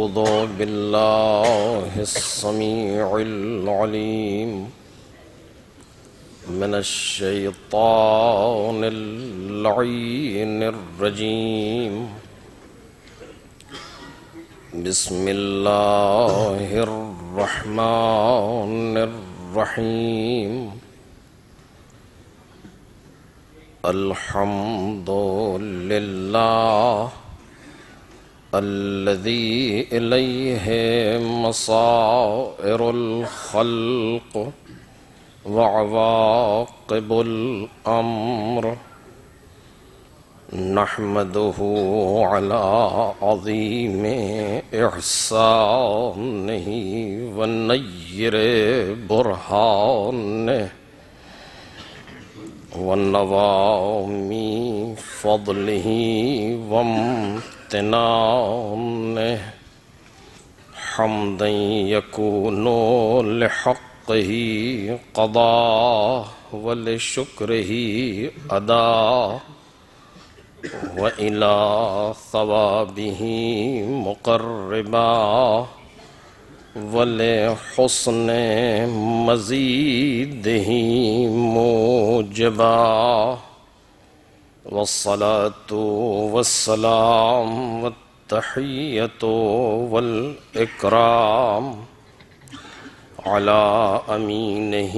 أعوذ بالله السميع العليم من الشيطان اللعين الرجيم بسم الله الرحمن الرحيم الحمد لله الذي إليه مصائر الخلق وعواقب الأمر نحمده على عظيم إحسانه ونير برهانه ونوام فضله وامتنانه حمدا يكون لحقه قضاء ولشكره أداء وإلى ثوابه مقربا ولحسن مزيده موجبا والصلاة والسلام والتحية والإكرام على أمينه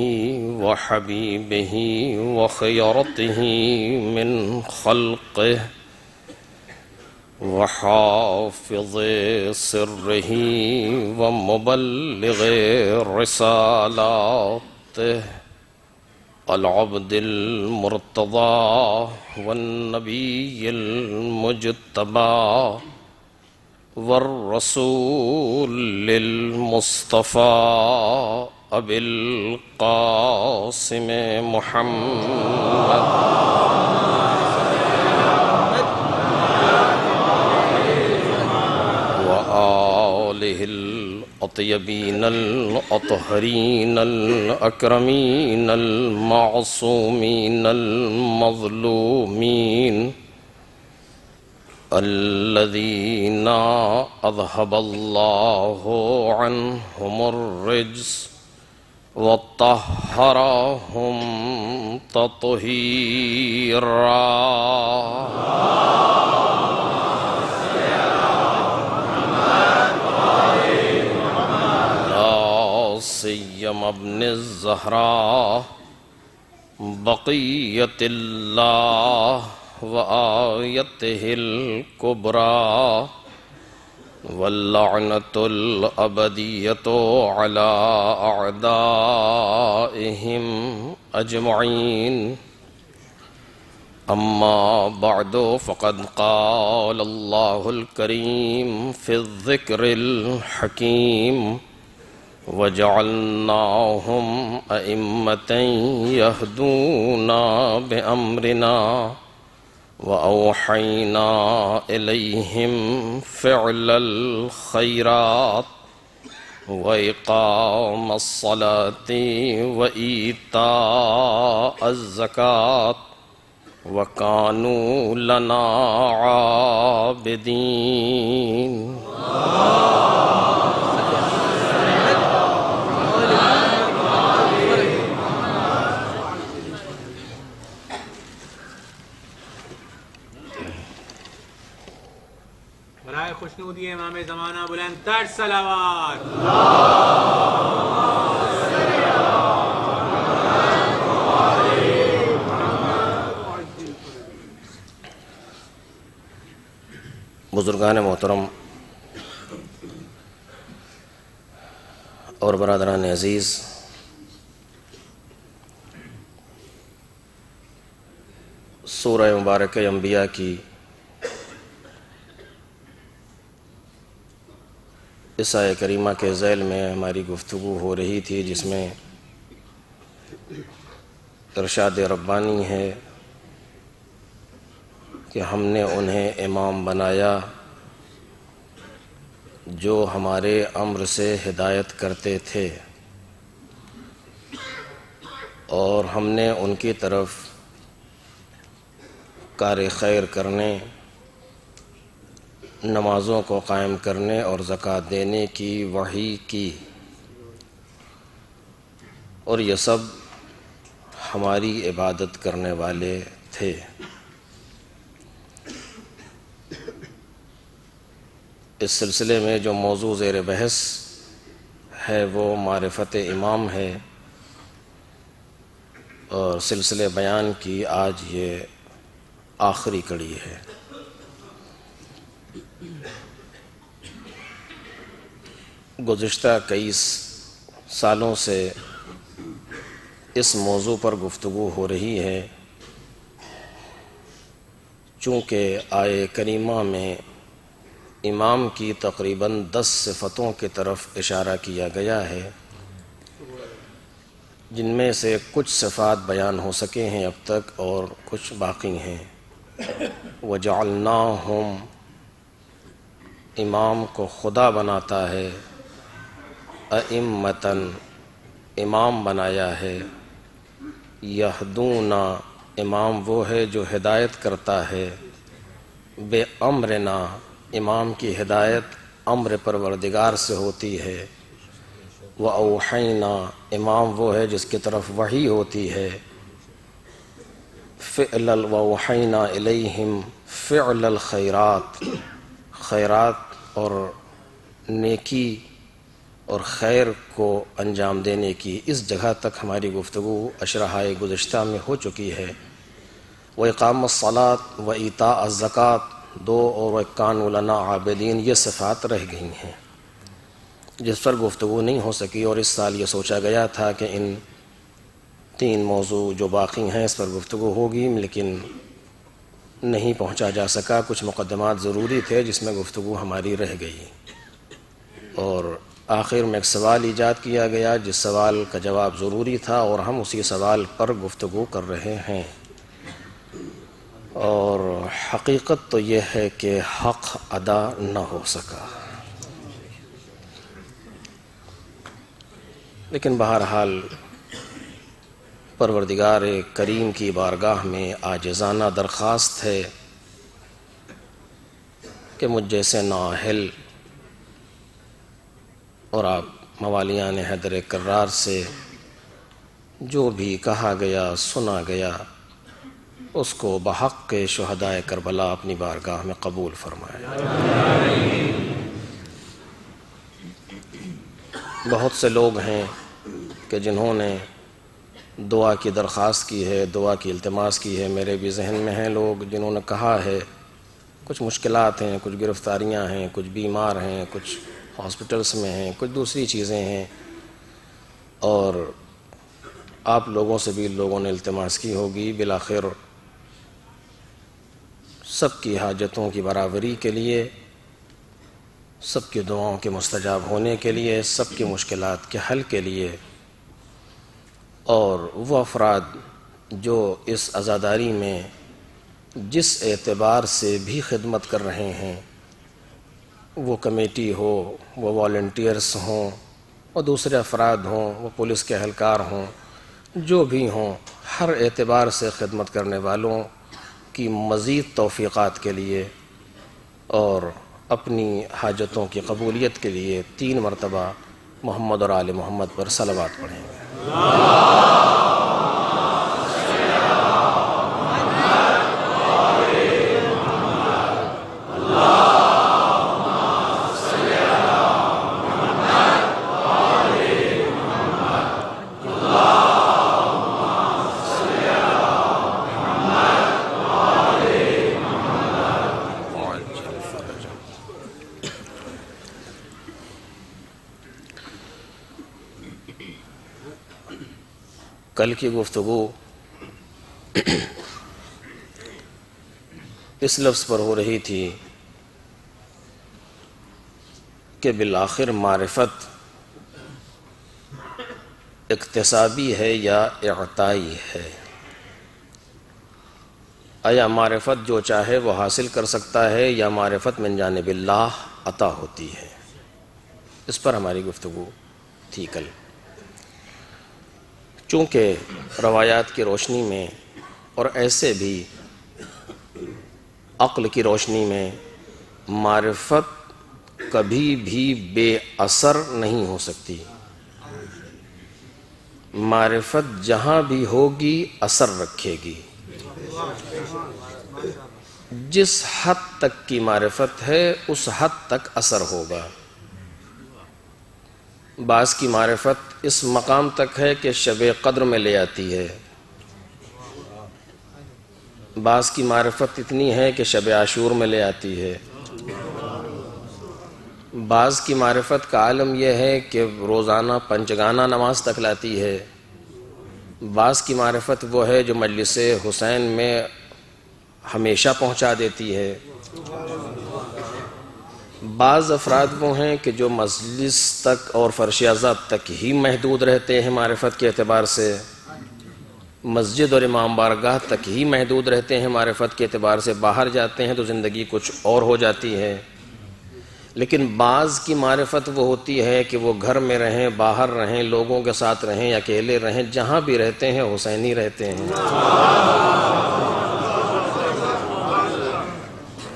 وحبيبه وخيرته من خلقه وحافظ سره ومبلغ رسالاته العبد المرتضى والنبي المجتبى والرسول المصطفى أبي القاسم محمد وآله الأطيبين الأطهرين الأكرمين المعصومين المظلومين الذين أذهب الله عنهم الرجس وطهرهم تطهيرا سيما ابن الزهراء بقية الله وآيته الكبرى واللعنة الأبدية على أعدائهم أجمعين أما بعد فقد قال الله الكريم في الذكر الحكيم وجعلناهم أئمة يهدون بأمرنا وأوحينا إليهم فعل الخيرات وإقام الصلاة وإيتاء الزكاة وكانوا لنا عابدين برائے خوشنودی امام زمانہ بلند تر صلوات بزرگان محترم اور برادران عزیز، سورہ مبارکہ انبیاء کی اس آیہ کریمہ کے ذیل میں ہماری گفتگو ہو رہی تھی، جس میں ارشاد ربانی ہے کہ ہم نے انہیں امام بنایا جو ہمارے امر سے ہدایت کرتے تھے، اور ہم نے ان کی طرف کار خیر کرنے نمازوں کو قائم کرنے اور زکوٰۃ دینے کی وحی کی، اور یہ سب ہماری عبادت کرنے والے تھے۔ اس سلسلے میں جو موضوع زیر بحث ہے وہ معرفت امام ہے، اور سلسلے بیان کی آج یہ آخری کڑی ہے۔ گزشتہ کئی سالوں سے اس موضوع پر گفتگو ہو رہی ہے، چونکہ آیے کریمہ میں امام کی تقریباً 10 صفتوں کی طرف اشارہ کیا گیا ہے، جن میں سے کچھ صفات بیان ہو سکے ہیں اب تک اور کچھ باقی ہیں۔ وَجَعَلْنَاهُمْ، امام کو خدا بناتا ہے، أَئِمَّةً، امام بنایا ہے، یہدون، امام وہ ہے جو ہدایت کرتا ہے، بِأَمْرِنَا، امام کی ہدایت امر پروردگار سے ہوتی ہے، وَأَوْحَيْنَا، امام وہ ہے جس کی طرف وحی ہوتی ہے، وَأَوْحَيْنَا إِلَيْهِمْ فِعْلَ الْخَيْرَاتِ، خیرات اور نیکی اور خیر کو انجام دینے کی۔ اس جگہ تک ہماری گفتگو اشرحۂ گزشتہ میں ہو چکی ہے۔ وَإِقَامَ الصَّلَاةِ وَإِيتَاءَ الزَّكَاةِ، دو، اور وَكَانُوا لَنَا عَابِدِينَ، یہ صفات رہ گئی ہیں جس پر گفتگو نہیں ہو سکی، اور اس سال یہ سوچا گیا تھا کہ ان 3 موضوع جو باقی ہیں اس پر گفتگو ہوگی، لیکن نہیں پہنچا جا سکا۔ کچھ مقدمات ضروری تھے جس میں گفتگو ہماری رہ گئی، اور آخر میں ایک سوال ایجاد کیا گیا جس سوال کا جواب ضروری تھا، اور ہم اسی سوال پر گفتگو کر رہے ہیں۔ اور حقیقت تو یہ ہے کہ حق ادا نہ ہو سکا، لیکن بہرحال پروردگار کریم کی بارگاہ میں عاجزانہ درخواست ہے کہ مجھ جیسے نااہل اور آپ موالیان حیدر کرار سے جو بھی کہا گیا سنا گیا اس کو بحق کے شہدائے کربلا اپنی بارگاہ میں قبول فرمائے۔ بہت سے لوگ ہیں کہ جنہوں نے دعا کی درخواست کی ہے، دعا کی التماس کی ہے۔ میرے بھی ذہن میں ہیں لوگ جنہوں نے کہا ہے کچھ مشکلات ہیں، کچھ گرفتاریاں ہیں، کچھ بیمار ہیں، کچھ ہاسپٹلس میں ہیں، کچھ دوسری چیزیں ہیں، اور آپ لوگوں سے بھی لوگوں نے التماس کی ہوگی۔ بالآخر سب کی حاجتوں کی برابری کے لیے، سب کی دعاؤں کے مستجاب ہونے کے لیے، سب کی مشکلات کے حل کے لیے، اور وہ افراد جو اس عزاداری میں جس اعتبار سے بھی خدمت کر رہے ہیں، وہ کمیٹی ہو، وہ والنٹیئرس ہوں، وہ دوسرے افراد ہوں، وہ پولیس کے اہلکار ہوں، جو بھی ہوں، ہر اعتبار سے خدمت کرنے والوں کی مزید توفیقات کے لیے اور اپنی حاجتوں کی قبولیت کے لیے 3 مرتبہ محمد اور آل محمد پر صلوات پڑھیں گے۔ کل کی گفتگو اس لفظ پر ہو رہی تھی کہ بالآخر معرفت اکتسابی ہے یا اعطائی ہے؟ آیا معرفت جو چاہے وہ حاصل کر سکتا ہے یا معرفت من جانب اللہ عطا ہوتی ہے؟ اس پر ہماری گفتگو تھی کل۔ چونکہ روایات کی روشنی میں اور ایسے بھی عقل کی روشنی میں معرفت کبھی بھی بے اثر نہیں ہو سکتی. معرفت جہاں بھی ہوگی اثر رکھے گی. جس حد تک کی معرفت ہے اس حد تک اثر ہوگا. بعض کی معرفت اس مقام تک ہے کہ شب قدر میں لے آتی ہے. بعض کی معرفت اتنی ہے کہ شب عاشور میں لے آتی ہے. بعض کی معرفت کا عالم یہ ہے کہ روزانہ پنجگانہ نماز تک لاتی ہے. بعض کی معرفت وہ ہے جو مجلس حسین میں ہمیشہ پہنچا دیتی ہے. بعض افراد وہ ہیں کہ جو مجلس تک اور فرش ازا تک ہی محدود رہتے ہیں معرفت کے اعتبار سے. مسجد اور امام بارگاہ تک ہی محدود رہتے ہیں معرفت کے اعتبار سے. باہر جاتے ہیں تو زندگی کچھ اور ہو جاتی ہے. لیکن بعض کی معرفت وہ ہوتی ہے کہ وہ گھر میں رہیں، باہر رہیں، لوگوں کے ساتھ رہیں، اکیلے رہیں، جہاں بھی رہتے ہیں حسینی رہتے ہیں.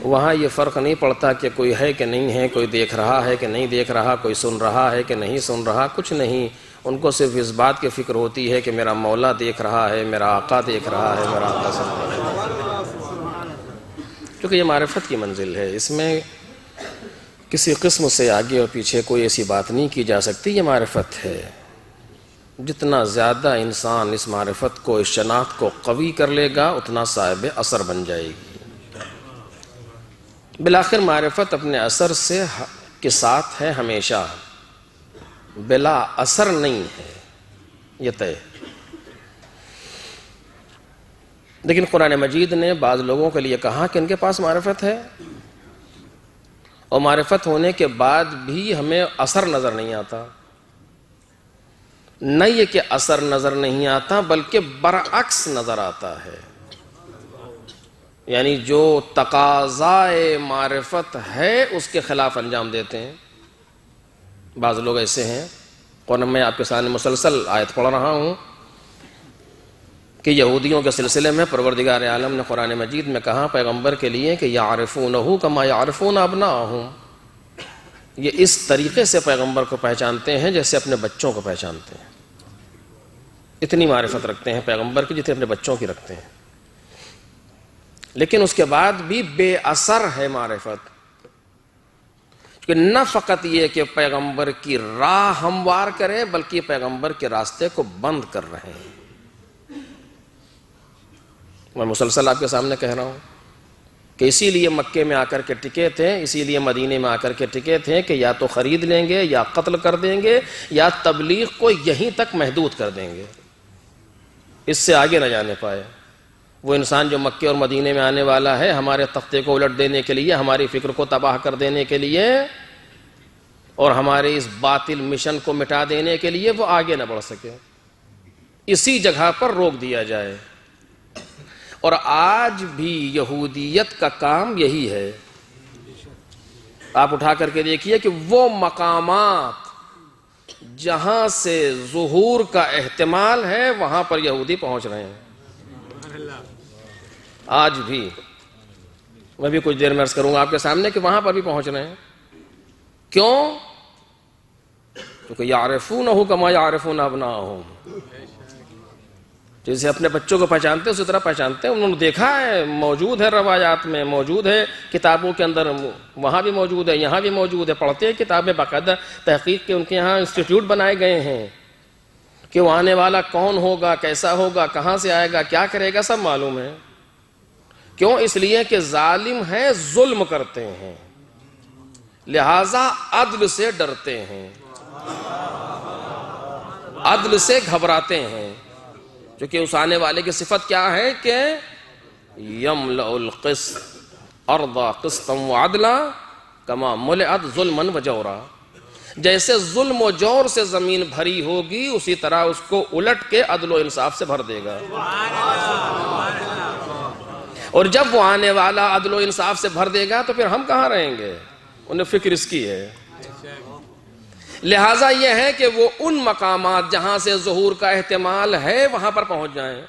وہاں یہ فرق نہیں پڑتا کہ کوئی ہے کہ نہیں ہے، کوئی دیکھ رہا ہے کہ نہیں دیکھ رہا، کوئی سن رہا ہے کہ نہیں سن رہا، کچھ نہیں. ان کو صرف اس بات کی فکر ہوتی ہے کہ میرا مولا دیکھ رہا ہے، میرا آقا دیکھ رہا ہے، میرا آقا سن رہا ہے. کیونکہ یہ معرفت کی منزل ہے. اس میں کسی قسم سے آگے اور پیچھے کوئی ایسی بات نہیں کی جا سکتی. یہ معرفت ہے. جتنا زیادہ انسان اس معرفت کو، اس شناخت کو قوی کر لے گا اتنا صاحب اثر بن جائے گی. بالآخر معرفت اپنے اثر سے کے ساتھ ہے ہمیشہ، بلا اثر نہیں ہے، یہ طے. لیکن قرآن مجید نے بعض لوگوں کے لیے کہا کہ ان کے پاس معرفت ہے، اور معرفت ہونے کے بعد بھی ہمیں اثر نظر نہیں آتا. نہ یہ کہ اثر نظر نہیں آتا بلکہ برعکس نظر آتا ہے. یعنی جو تقاضائے معرفت ہے اس کے خلاف انجام دیتے ہیں. بعض لوگ ایسے ہیں، قرآن میں آپ کے سامنے مسلسل آیت پڑھ رہا ہوں کہ یہودیوں کے سلسلے میں پروردگار عالم نے قرآن مجید میں کہا پیغمبر کے لیے کہ یعرفونہ کما یعرفون ابناءہم. یہ اس طریقے سے پیغمبر کو پہچانتے ہیں جیسے اپنے بچوں کو پہچانتے ہیں. اتنی معرفت رکھتے ہیں پیغمبر کی جتنے اپنے بچوں کی رکھتے ہیں. لیکن اس کے بعد بھی بے اثر ہے معرفت. کہ نہ فقط یہ کہ پیغمبر کی راہ ہموار کرے بلکہ پیغمبر کے راستے کو بند کر رہے ہیں. میں مسلسل آپ کے سامنے کہہ رہا ہوں کہ اسی لیے مکے میں آ کر کے ٹکے تھے، اسی لیے مدینے میں آ کر کے ٹکے تھے کہ یا تو خرید لیں گے یا قتل کر دیں گے یا تبلیغ کو یہیں تک محدود کر دیں گے، اس سے آگے نہ جانے پائے. وہ انسان جو مکے اور مدینے میں آنے والا ہے ہمارے تختے کو الٹ دینے کے لیے، ہماری فکر کو تباہ کر دینے کے لیے اور ہمارے اس باطل مشن کو مٹا دینے کے لیے، وہ آگے نہ بڑھ سکے، اسی جگہ پر روک دیا جائے. اور آج بھی یہودیت کا کام یہی ہے. آپ اٹھا کر کے دیکھیے کہ وہ مقامات جہاں سے ظہور کا احتمال ہے وہاں پر یہودی پہنچ رہے ہیں. آج بھی میں بھی کچھ دیر میں عرض کروں گا آپ کے سامنے کہ وہاں پر بھی پہنچ رہے ہیں. کیوں؟ کیونکہ یعرفونہ کما یعرفون ابناءہم. جیسے اپنے بچوں کو پہچانتے ہیں اسی طرح پہچانتے ہیں. انہوں نے دیکھا ہے، موجود ہے روایات میں، موجود ہے کتابوں کے اندر، وہاں بھی موجود ہے، یہاں بھی موجود ہے. پڑھتے ہیں کتابیں، باقاعدہ تحقیق کے ان کے یہاں انسٹیٹیوٹ بنائے گئے ہیں کہ وہ آنے والا کون ہوگا، کیسا ہوگا، کہاں سے آئے گا، کیا کرے گا، سب معلوم ہے. کیوں؟ اس لیے کہ ظالم ہیں، ظلم کرتے ہیں، لہذا عدل سے ڈرتے ہیں، عدل سے گھبراتے ہیں. کیونکہ اس آنے والے کی صفت کیا ہے کہ یملأ القسط ارضا قسطا وعدلا کما ملئت ظلما وجورا. جیسے ظلم و جور سے زمین بھری ہوگی اسی طرح اس کو الٹ کے عدل و انصاف سے بھر دے گا. اور جب وہ آنے والا عدل و انصاف سے بھر دے گا تو پھر ہم کہاں رہیں گے؟ انہیں فکر اس کی ہے. لہٰذا یہ ہے کہ وہ ان مقامات جہاں سے ظہور کا احتمال ہے وہاں پر پہنچ جائیں،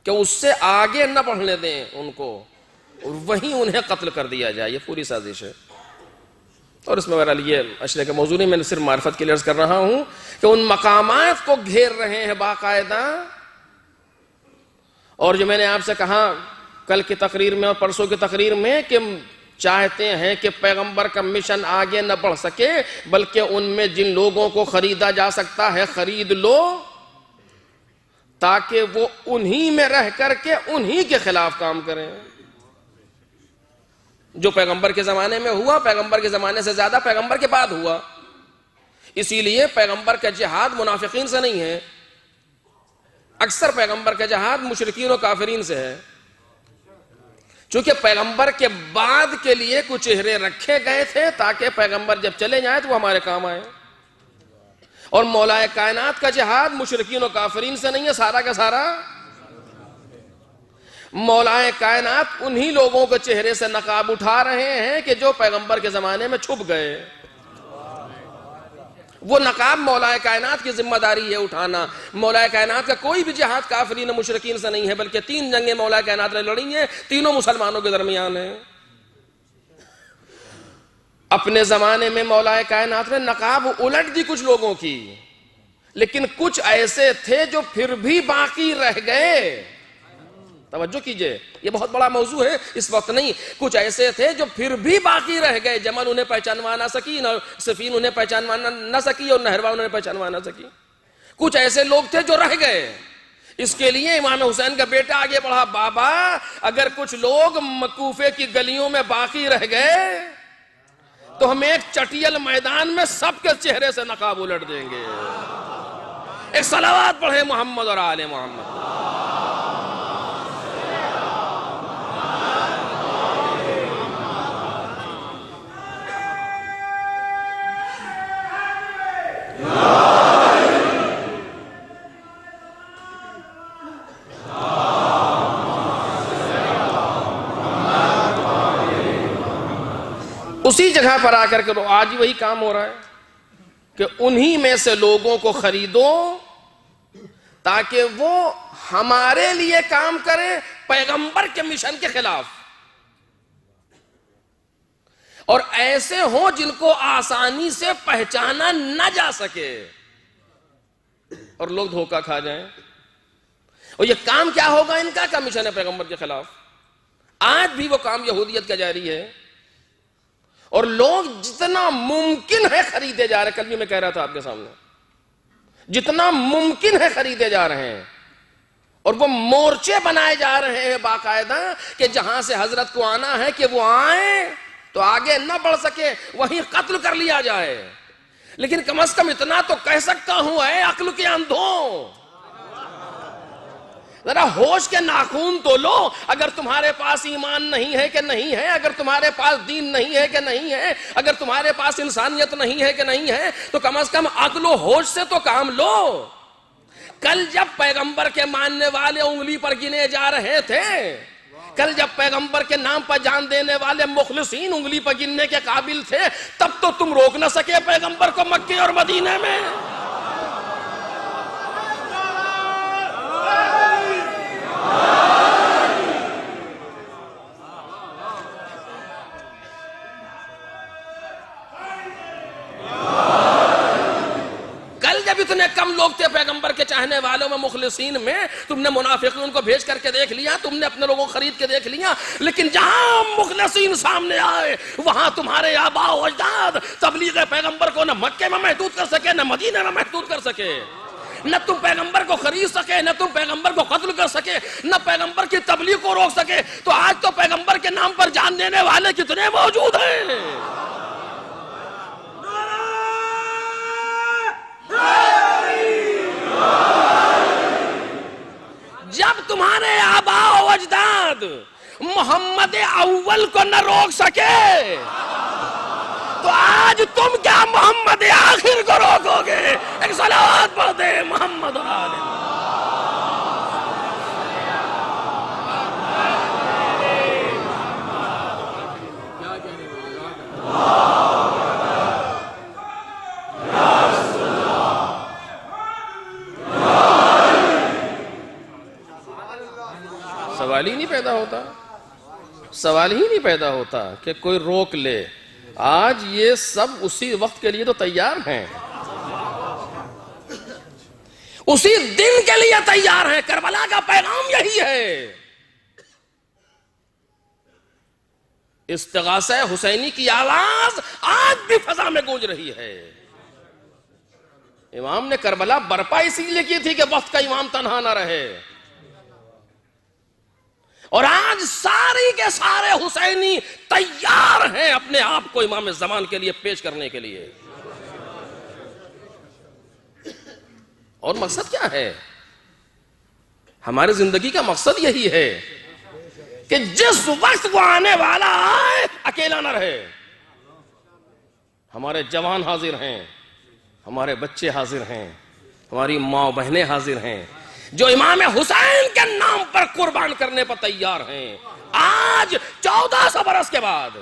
کہ اس سے آگے نہ بڑھنے دیں ان کو. اور وہیں انہیں قتل کر دیا جائے. یہ پوری سازش ہے. اور اس میں بہرحال یہ اشرے کا موضوع نہیں, میں نے صرف معرفت کے لیے عرض کر رہا ہوں کہ ان مقامات کو گھیر رہے ہیں باقاعدہ. اور جو میں نے آپ سے کہا کل کی تقریر میں اور پرسوں کی تقریر میں کہ چاہتے ہیں کہ پیغمبر کا مشن آگے نہ بڑھ سکے, بلکہ ان میں جن لوگوں کو خریدا جا سکتا ہے خرید لو, تاکہ وہ انہی میں رہ کر کے انہی کے خلاف کام کریں. جو پیغمبر کے زمانے میں ہوا, پیغمبر کے زمانے سے زیادہ پیغمبر کے بعد ہوا. اسی لیے پیغمبر کا جہاد منافقین سے نہیں ہے, اکثر پیغمبر کا جہاد مشرکین و کافرین سے ہے. چونکہ پیغمبر کے بعد کے لیے کچھ چہرے رکھے گئے تھے تاکہ پیغمبر جب چلے جائیں تو وہ ہمارے کام آئے. اور مولا کائنات کا جہاد مشرکین و کافرین سے نہیں ہے, سارا کا سارا مولا کائنات انہی لوگوں کے چہرے سے نقاب اٹھا رہے ہیں کہ جو پیغمبر کے زمانے میں چھپ گئے. وہ نقاب مولا کائنات کی ذمہ داری ہے اٹھانا. مولا کائنات کا کوئی بھی جہاد کافرین و مشرکین سے نہیں ہے, بلکہ 3 جنگیں مولا کائنات نے لڑی ہیں, تینوں مسلمانوں کے درمیان ہیں. اپنے زمانے میں مولا کائنات نے نقاب الٹ دی کچھ لوگوں کی, لیکن کچھ ایسے تھے جو پھر بھی باقی رہ گئے. توجہ کیجئے, یہ بہت بڑا موضوع ہے, اس وقت نہیں. کچھ ایسے تھے جو پھر بھی باقی رہ گئے. جمل انہیں پہچانوا نہ سکی, سفین انہیں پہچانوا نہ سکی, اور نہروا انہیں پہچانوا نہ سکی. کچھ ایسے لوگ تھے جو رہ گئے. اس کے لیے امام حسین کا بیٹا آگے بڑھا, بابا اگر کچھ لوگ کوفے کی گلیوں میں باقی رہ گئے تو ہم ایک چٹیل میدان میں سب کے چہرے سے نقاب الٹ دیں گے. ایک صلوات پڑھے محمد اور آل محمد. اسی جگہ پر آ کر کے آج وہی کام ہو رہا ہے کہ انہی میں سے لوگوں کو خریدو تاکہ وہ ہمارے لیے کام کریں پیغمبر کے مشن کے خلاف, اور ایسے ہوں جن کو آسانی سے پہچانا نہ جا سکے اور لوگ دھوکہ کھا جائیں. اور یہ کام کیا ہوگا ان کا مشن ہے پیغمبر کے خلاف. آج بھی وہ کام یہودیت کا جاری ہے, اور لوگ جتنا ممکن ہے خریدے جا رہے ہیں. کل بھی میں کہہ رہا تھا آپ کے سامنے, جتنا ممکن ہے خریدے جا رہے ہیں, اور وہ مورچے بنائے جا رہے ہیں باقاعدہ کہ جہاں سے حضرت کو آنا ہے کہ وہ آئیں تو آگے نہ بڑھ سکے, وہیں قتل کر لیا جائے. لیکن کم از کم اتنا تو کہہ سکتا ہوں اے عقل کے اندھوں, ذرا ہوش کے ناخون تو لو. اگر تمہارے پاس ایمان نہیں ہے کہ نہیں ہے, اگر تمہارے پاس دین نہیں ہے کہ نہیں ہے, اگر تمہارے پاس انسانیت نہیں ہے کہ نہیں ہے, تو کم از کم عقل و ہوش سے تو کام لو. کل جب پیغمبر کے ماننے والے انگلی پر گنے جا رہے تھے, کل جب پیغمبر کے نام پر جان دینے والے مخلصین انگلی پر گننے کے قابل تھے, تب تو تم روک نہ سکے پیغمبر کو مکے اور مدینے میں. اتنے کم لوگ تھے پیغمبر کے چاہنے والوں میں, مخلصین میں, تم نے منافقین کو بھیج کر کے دیکھ لیا, تم نے اپنے لوگوں کو خرید کے دیکھ لیا, لیکن جہاں مخلصین سامنے آئے وہاں تمہارے آباء و اجداد تبلیغ پیغمبر کو نہ مکے میں محدود کر سکے, نہ مدینہ میں محدود کر سکے. نہ تم پیغمبر کو خرید سکے, نہ تم پیغمبر کو قتل کر سکے, نہ پیغمبر کی تبلیغ کو روک سکے. تو آج تو پیغمبر کے نام پر جان دینے والے کتنے موجود ہیں. جب تمہارے آباء و اجداد محمد اول کو نہ روک سکے, تو آج تم کیا محمد آخر کو روکو گے. ایک صلوات پڑھ دے محمد اور آل محمد. سوال ہی نہیں پیدا ہوتا, سوال ہی نہیں پیدا ہوتا کہ کوئی روک لے. آج یہ سب اسی وقت کے لیے تو تیار ہیں, اسی دن کے لیے تیار ہیں. کربلا کا پیغام یہی ہے. استغاثہ حسینی کی آواز آج بھی فضا میں گونج رہی ہے. امام نے کربلا برپا اسی لیے کی تھی کہ وقت کا امام تنہا نہ رہے, اور آج ساری کے سارے حسینی تیار ہیں اپنے آپ کو امام زمان کے لیے پیش کرنے کے لیے. اور مقصد کیا ہے؟ ہماری زندگی کا مقصد یہی ہے کہ جس وقت وہ آنے والا آئے اکیلا نہ رہے. ہمارے جوان حاضر ہیں, ہمارے بچے حاضر ہیں, ہماری ماں بہنیں حاضر ہیں جو امام حسین کے نام پر قربان کرنے پر تیار ہیں. آج 1400 برس کے بعد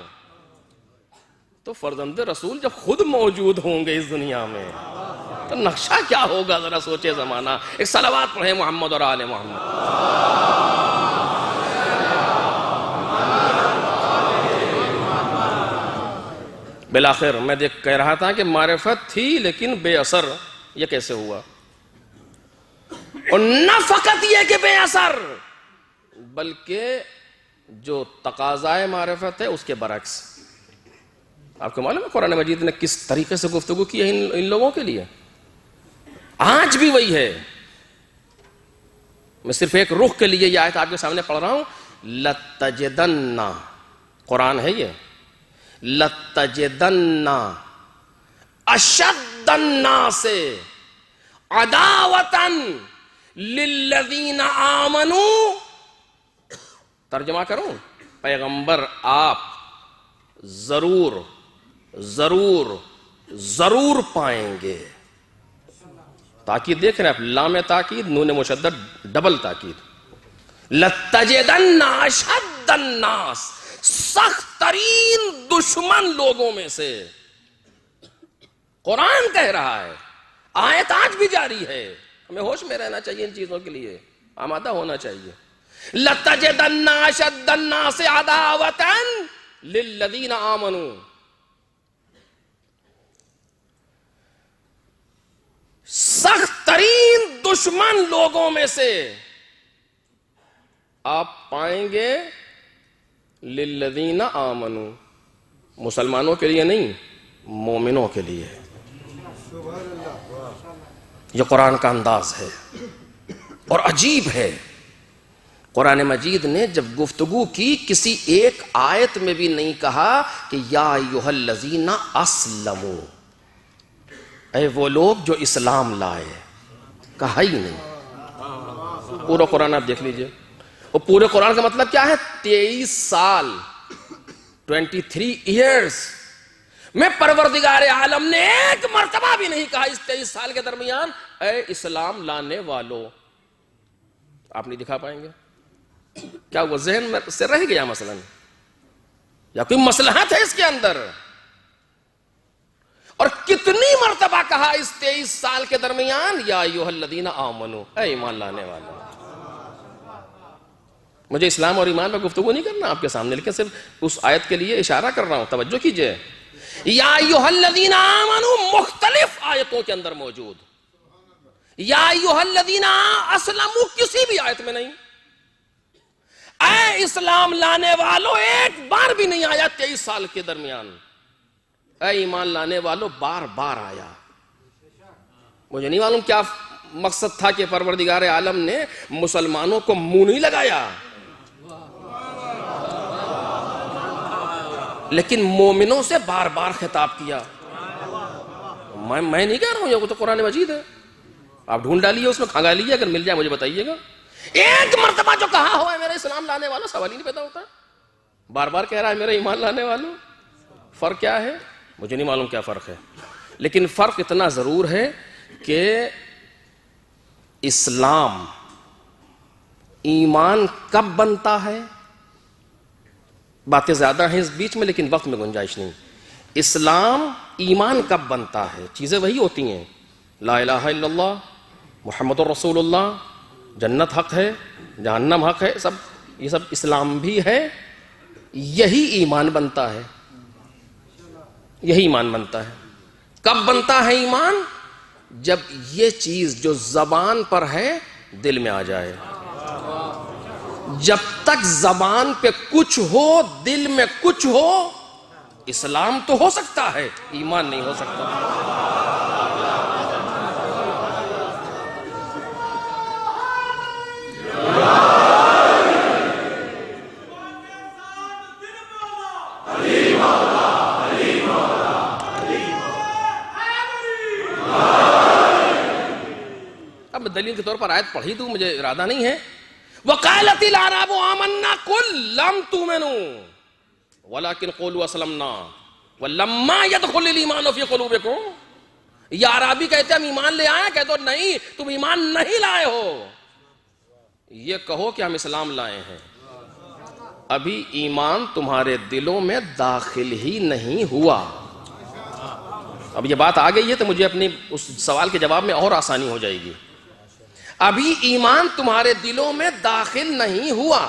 تو فرزند رسول جب خود موجود ہوں گے اس دنیا میں تو نقشہ کیا ہوگا؟ ذرا سوچے زمانہ. ایک صلوات پڑھیں محمد اور آل محمد. بالآخر میں کہہ رہا تھا کہ معرفت تھی لیکن بے اثر. یہ کیسے ہوا؟ اور نہ فقط یہ کہ بے اثر, بلکہ جو تقاضائے معرفت ہے اس کے برعکس. آپ کو معلوم ہے قرآن مجید نے کس طریقے سے گفتگو کی ہے ان لوگوں کے لیے؟ آج بھی وہی ہے. میں صرف ایک رخ کے لیے یہ آیت آپ کے سامنے پڑھ رہا ہوں. لَتَجِدَنَّ, قرآن ہے یہ, لَتَجِدَنَّ أَشَدَّ النَّاسِ عَدَاوَةً لِلَّذِينَ آمَنُوا. ترجمہ کروں, پیغمبر آپ ضرور ضرور ضرور پائیں گے. تاکید دیکھ رہے ہیں آپ, لام تاکید, نون مشدد, ڈبل تاکید. لَتَجِدَنَّ أَشَدَّ النَّاسِ, سخت ترین دشمن لوگوں میں سے. قرآن کہہ رہا ہے, آیت آج بھی جاری ہے. ہمیں ہوش میں رہنا چاہیے, ان چیزوں کے لیے آمادہ ہونا چاہیے. لَتَجِدَنَّ أَشَدَّ النَّاسِ عَدَاوَةً لِلَّذِينَ آمَنُوا. سخت ترین دشمن لوگوں میں سے آپ پائیں گے لِلَّذِينَ آمَنُوا, مسلمانوں کے لیے نہیں, مومنوں کے لیے. یہ قرآن کا انداز ہے اور عجیب ہے. قرآن مجید نے جب گفتگو کی کسی ایک آیت میں بھی نہیں کہا کہ یا ایھا الذین اسلموا, اے وہ لوگ جو اسلام لائے, کہا ہی نہیں. پورا قرآن آپ دیکھ لیجئے. اور پورے قرآن کا مطلب کیا ہے؟ 23 سال, 23 ایئرز میں پروردگار عالم نے ایک مرتبہ بھی نہیں کہا اس 23 سال کے درمیان اے اسلام لانے والو. آپ نہیں دکھا پائیں گے. کیا وہ ذہن میں سے رہ گیا مثلا, یا کوئی مصلحت ہے اس کے اندر؟ اور کتنی مرتبہ کہا اس 23 سال کے درمیان یا ایھا الذین آمنوا, اے ایمان لانے والو. مجھے اسلام اور ایمان میں گفتگو نہیں کرنا آپ کے سامنے, لیکن صرف اس آیت کے لیے اشارہ کر رہا ہوں, توجہ کیجئے. یا ایھا الذین آمنوا مختلف آیتوں کے اندر موجود, یا ایھا الذین اسلموا کسی بھی آیت میں نہیں. اے اسلام لانے والو ایک بار بھی نہیں آیا 23 سال کے درمیان. اے ایمان لانے والو بار بار آیا. مجھے نہیں معلوم کیا مقصد تھا کہ پروردگار عالم نے مسلمانوں کو منہ نہیں لگایا, لیکن مومنوں سے بار بار خطاب کیا. میں نہیں کہہ رہا ہوں, یہ وہ تو قرآن مجید ہے, آپ ڈھونڈ ڈالیے اس میں, کھنگا لیجیے, اگر مل جائے مجھے بتائیے گا. ایک مرتبہ جو کہا ہوا ہے میرا اسلام لانے والوں, سوال ہی نہیں پیدا ہوتا. بار بار کہہ رہا ہے میرا ایمان لانے والوں. فرق کیا ہے؟ مجھے نہیں معلوم کیا فرق ہے, لیکن فرق اتنا ضرور ہے کہ اسلام ایمان کب بنتا ہے؟ باتیں زیادہ ہیں اس بیچ میں لیکن وقت میں گنجائش نہیں. اسلام ایمان کب بنتا ہے؟ چیزیں وہی ہوتی ہیں, لا الہ الا اللہ, محمد الرسول اللہ, جنت حق ہے, جہنم حق ہے, سب یہ سب اسلام بھی ہے یہی ایمان بنتا ہے. یہی ایمان بنتا ہے. کب بنتا ہے ایمان؟ جب یہ چیز جو زبان پر ہے دل میں آ جائے. جب تک زبان پہ کچھ ہو دل میں کچھ ہو، اسلام تو ہو سکتا ہے، ایمان نہیں ہو سکتا. اب میں دلیل کے طور پر آیت پڑھی دوں، مجھے ارادہ نہیں ہے. وقالت الاعراب آمنا قل لم تؤمنوا ولكن قولوا اسلمنا ولما يدخل الايمان في قلوبكم. یہ عربی کہتے ہیں ہم ایمان لے آئے، کہتے ہو نہیں تم ایمان نہیں لائے ہو. یہ کہو کہ ہم اسلام لائے ہیں. ابھی ایمان تمہارے دلوں میں داخل ہی نہیں ہوا. اب یہ بات آ گئی ہے تو مجھے اپنی اس سوال کے جواب میں اور آسانی ہو جائے گی. ابھی ایمان تمہارے دلوں میں داخل نہیں ہوا،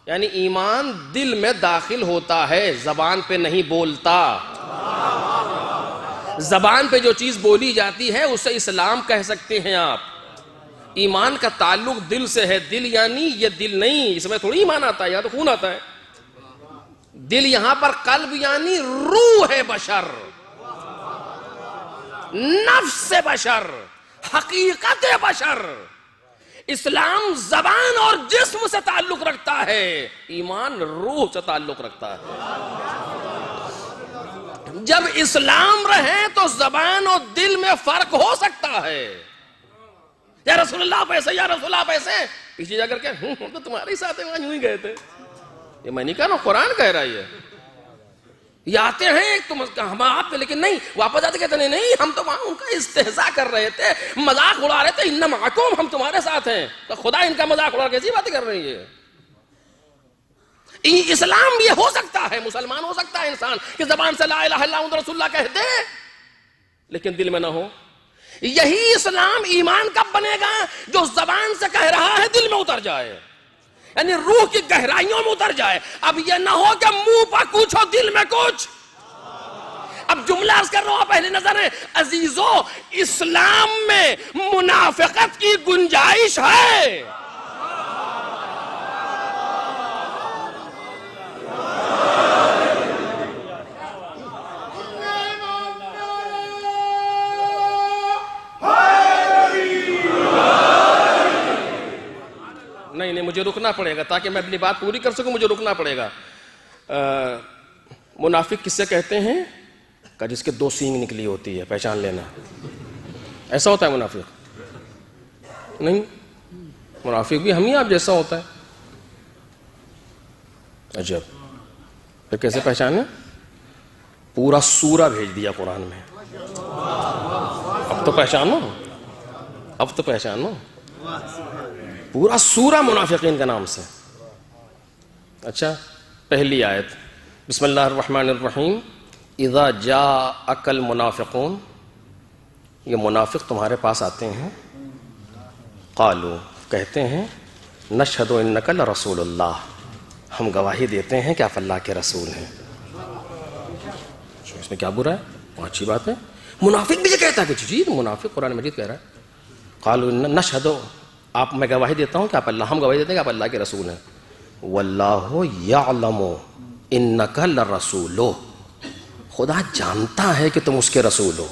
یعنی ایمان دل میں داخل ہوتا ہے، زبان پہ نہیں بولتا. زبان پہ جو چیز بولی جاتی ہے اسے اسلام کہہ سکتے ہیں آپ. ایمان کا تعلق دل سے ہے. دل یعنی یہ دل نہیں، اس میں تھوڑی ایمان آتا ہے، یہاں تو خون آتا ہے. دل یہاں پر قلب یعنی روح ہے بشر، نفس بشر، حقیقت بشر. اسلام زبان اور جسم سے تعلق رکھتا ہے، ایمان روح سے تعلق رکھتا ہے. جب اسلام رہے تو زبان اور دل میں فرق ہو سکتا ہے. یا رسول اللہ آپ ایسے، یا رسول اللہ آپ ایسے، پیچھے جا کر کے تو تمہارے ساتھ وہاں یوں ہی گئے تھے. یہ میں نہیں کہہ رہا ہوں، قرآن کہہ رہا ہے. یہ آتے ہیں تم ہم آپ پہ، لیکن نہیں واپس آتے کہتے نہیں ہم تو وہاں ان کا استہزاء کر رہے تھے، مذاق اڑا رہے تھے. ان معکم، ہم تمہارے ساتھ ہیں. تو خدا ان کا مذاق اڑا کیسی باتیں کر رہی ہے. اسلام یہ ہو سکتا ہے، مسلمان ہو سکتا ہے انسان کہ زبان سے لا الہ الا اللہ رسول اللہ کہہ دے لیکن دل میں نہ ہو. یہی اسلام ایمان کب بنے گا؟ جو زبان سے کہہ رہا ہے دل میں اتر جائے، یعنی روح کی گہرائیوں میں اتر جائے. اب یہ نہ ہو کہ منہ پر کچھ ہو دل میں کچھ. اب جملہ عرض کر رہا ہوں پہلی نظر ہے عزیزو، اسلام میں منافقت کی گنجائش ہے. نہیں مجھے رکنا پڑے گا تاکہ میں اپنی بات پوری کر سکوں. مجھے رکنا پڑے گا. منافق کس سے کہتے ہیں؟ کہ جس کے دو سینگ نکلی ہوتی ہے، پہچان لینا. ایسا ہوتا ہے منافق؟ نہیں، منافق بھی ہم ہی آپ جیسا ہوتا ہے. عجب، پھر کیسے پہچانے؟ پورا سورہ بھیج دیا قرآن میں. اب تو پہچانو، اب تو پہچانو. پورا سورہ منافقین کا نام سے. اچھا، پہلی آیت بسم اللہ الرحمن الرحیم. اذا جاءک المنافقون، یہ منافق تمہارے پاس آتے ہیں. قالوا، کہتے ہیں نشہد انک لرسول اللہ، ہم گواہی دیتے ہیں کہ آپ اللہ کے رسول ہیں. اس میں کیا برا ہے؟ اچھی بات ہے. منافق بھی یہ کہتا ہے کہ جی منافق قرآن مجید کہہ رہا ہے. قالوا نشہد، آپ میں گواہی دیتا ہوں کہ آپ اللہ، ہم گواہی دیتے ہیں کہ آپ اللہ کے رسول ہیں. واللہ یعلم انک لرسول، خدا جانتا ہے کہ تم اس کے رسول ہو.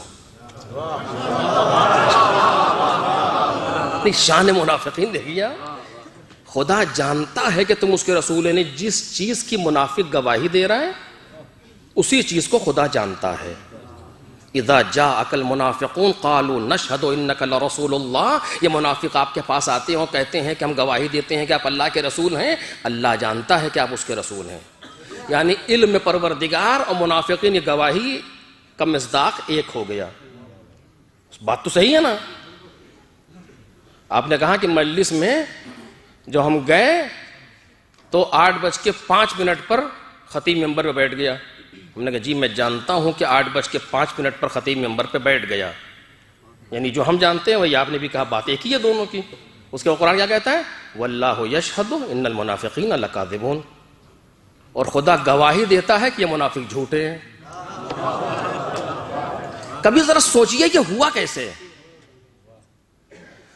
شان منافقین دیکھیے، خدا جانتا ہے کہ تم اس کے رسول ہیں. جس چیز کی منافق گواہی دے رہا ہے اسی چیز کو خدا جانتا ہے. اذا جاءک المنافقون قالوا نشہد انک لرسول اللہ، یہ منافق آپ کے پاس آتے ہیں اور کہتے ہیں کہ ہم گواہی دیتے ہیں کہ آپ اللہ کے رسول ہیں. اللہ جانتا ہے کہ آپ اس کے رسول ہیں. یعنی علم پروردگار اور منافقین کی گواہی کا مصداق ایک ہو گیا. بات تو صحیح ہے نا؟ آپ نے کہا کہ مجلس میں جو ہم گئے تو 8:05 پر خطیب ممبر پہ بیٹھ گیا. ہم نے کہا جی میں جانتا ہوں کہ 8:05 پر خطیب ممبر پہ بیٹھ گیا. یعنی جو ہم جانتے ہیں وہی آپ نے بھی کہا، بات ایک ہی ہے دونوں کی. اس کے قرآن کیا کہتا ہے؟ واللہ یشہد ان المنافقین لکاذبون. اور خدا گواہی دیتا ہے کہ یہ منافق جھوٹے ہیں. کبھی ذرا سوچئے کہ ہوا کیسے؟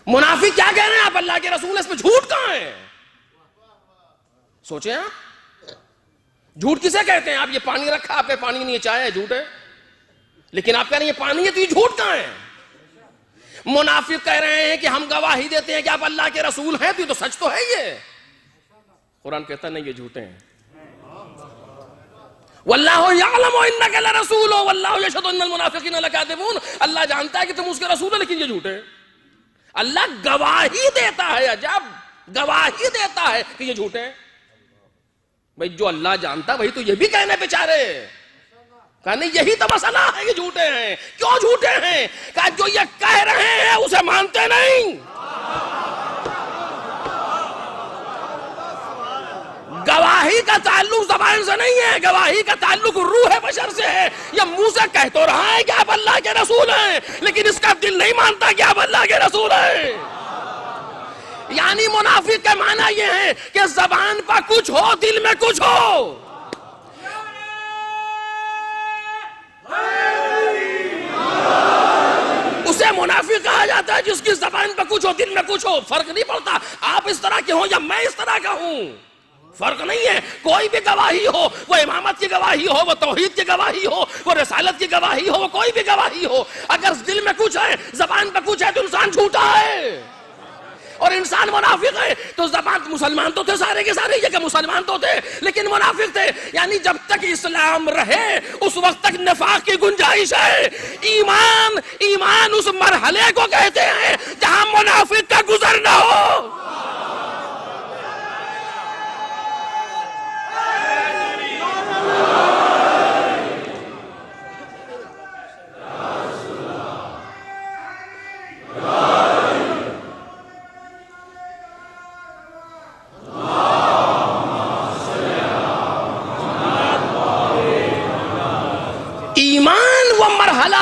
منافق کیا کہہ رہے ہیں؟ آپ اللہ کے رسول، اس میں جھوٹ کہاں ہے؟ سوچیں آپ، جھوٹ کسے کہتے ہیں؟ آپ یہ پانی رکھا، آپ نے پانی نہیں ہے، چائے ہے، جھوٹ ہے. لیکن آپ کہہ رہے ہیں یہ پانی ہے، تو یہ جھوٹ کہاں ہے؟ منافق کہہ رہے ہیں کہ ہم گواہی دیتے ہیں کہ آپ اللہ کے رسول ہیں، تو یہ تو سچ تو ہے. یہ قرآن کہتا نہیں، یہ جھوٹے ہیں. واللہ یعلم انک لرسول واللہ یشہد ان المنافقین لکاذبون. اللہ جانتا ہے کہ تم اس کے رسول ہو، لیکن یہ جھوٹے ہیں. اللہ گواہی دیتا ہے، عجب، گواہی دیتا ہے کہ یہ جھوٹے ہیں. بھئی جو اللہ جانتا وہی تو یہ بھی کہنے بیچارے. کہا نہیں، یہی تو مسئلہ ہے کہ جھوٹے ہیں. کیوں جھوٹے ہیں؟ کہا جو یہ کہہ رہے ہیں اسے مانتے نہیں. گواہی کا تعلق زبان سے نہیں ہے، گواہی کا تعلق روح بشر سے ہے. یہ منہ سے کہہ تو رہا ہے کہ آپ اللہ کے رسول ہیں، لیکن اس کا دل نہیں مانتا کہ آپ اللہ کے رسول ہیں. یعنی منافق کا معنی یہ ہے کہ زبان پر کچھ ہو، دل میں کچھ ہو. اسے منافق کہا جاتا ہے جس کی زبان پر کچھ ہو، دل میں کچھ ہو. فرق نہیں پڑتا آپ اس طرح کے ہوں یا میں اس طرح کا ہوں، فرق نہیں ہے. کوئی بھی گواہی ہو، وہ امامت کی گواہی ہو، وہ توحید کی گواہی ہو، وہ رسالت کی گواہی ہو، وہ کوئی بھی گواہی ہو، اگر دل میں کچھ ہے، زبان پہ کچھ ہے، تو انسان جھوٹا ہے اور انسان منافق ہے. تو زبان، مسلمان تو تھے سارے کے سارے، یہ کہ مسلمان تو تھے لیکن منافق تھے. یعنی جب تک اسلام رہے اس وقت تک نفاق کی گنجائش ہے. ایمان اس مرحلے کو کہتے ہیں جہاں منافق کا گزر نہ ہو.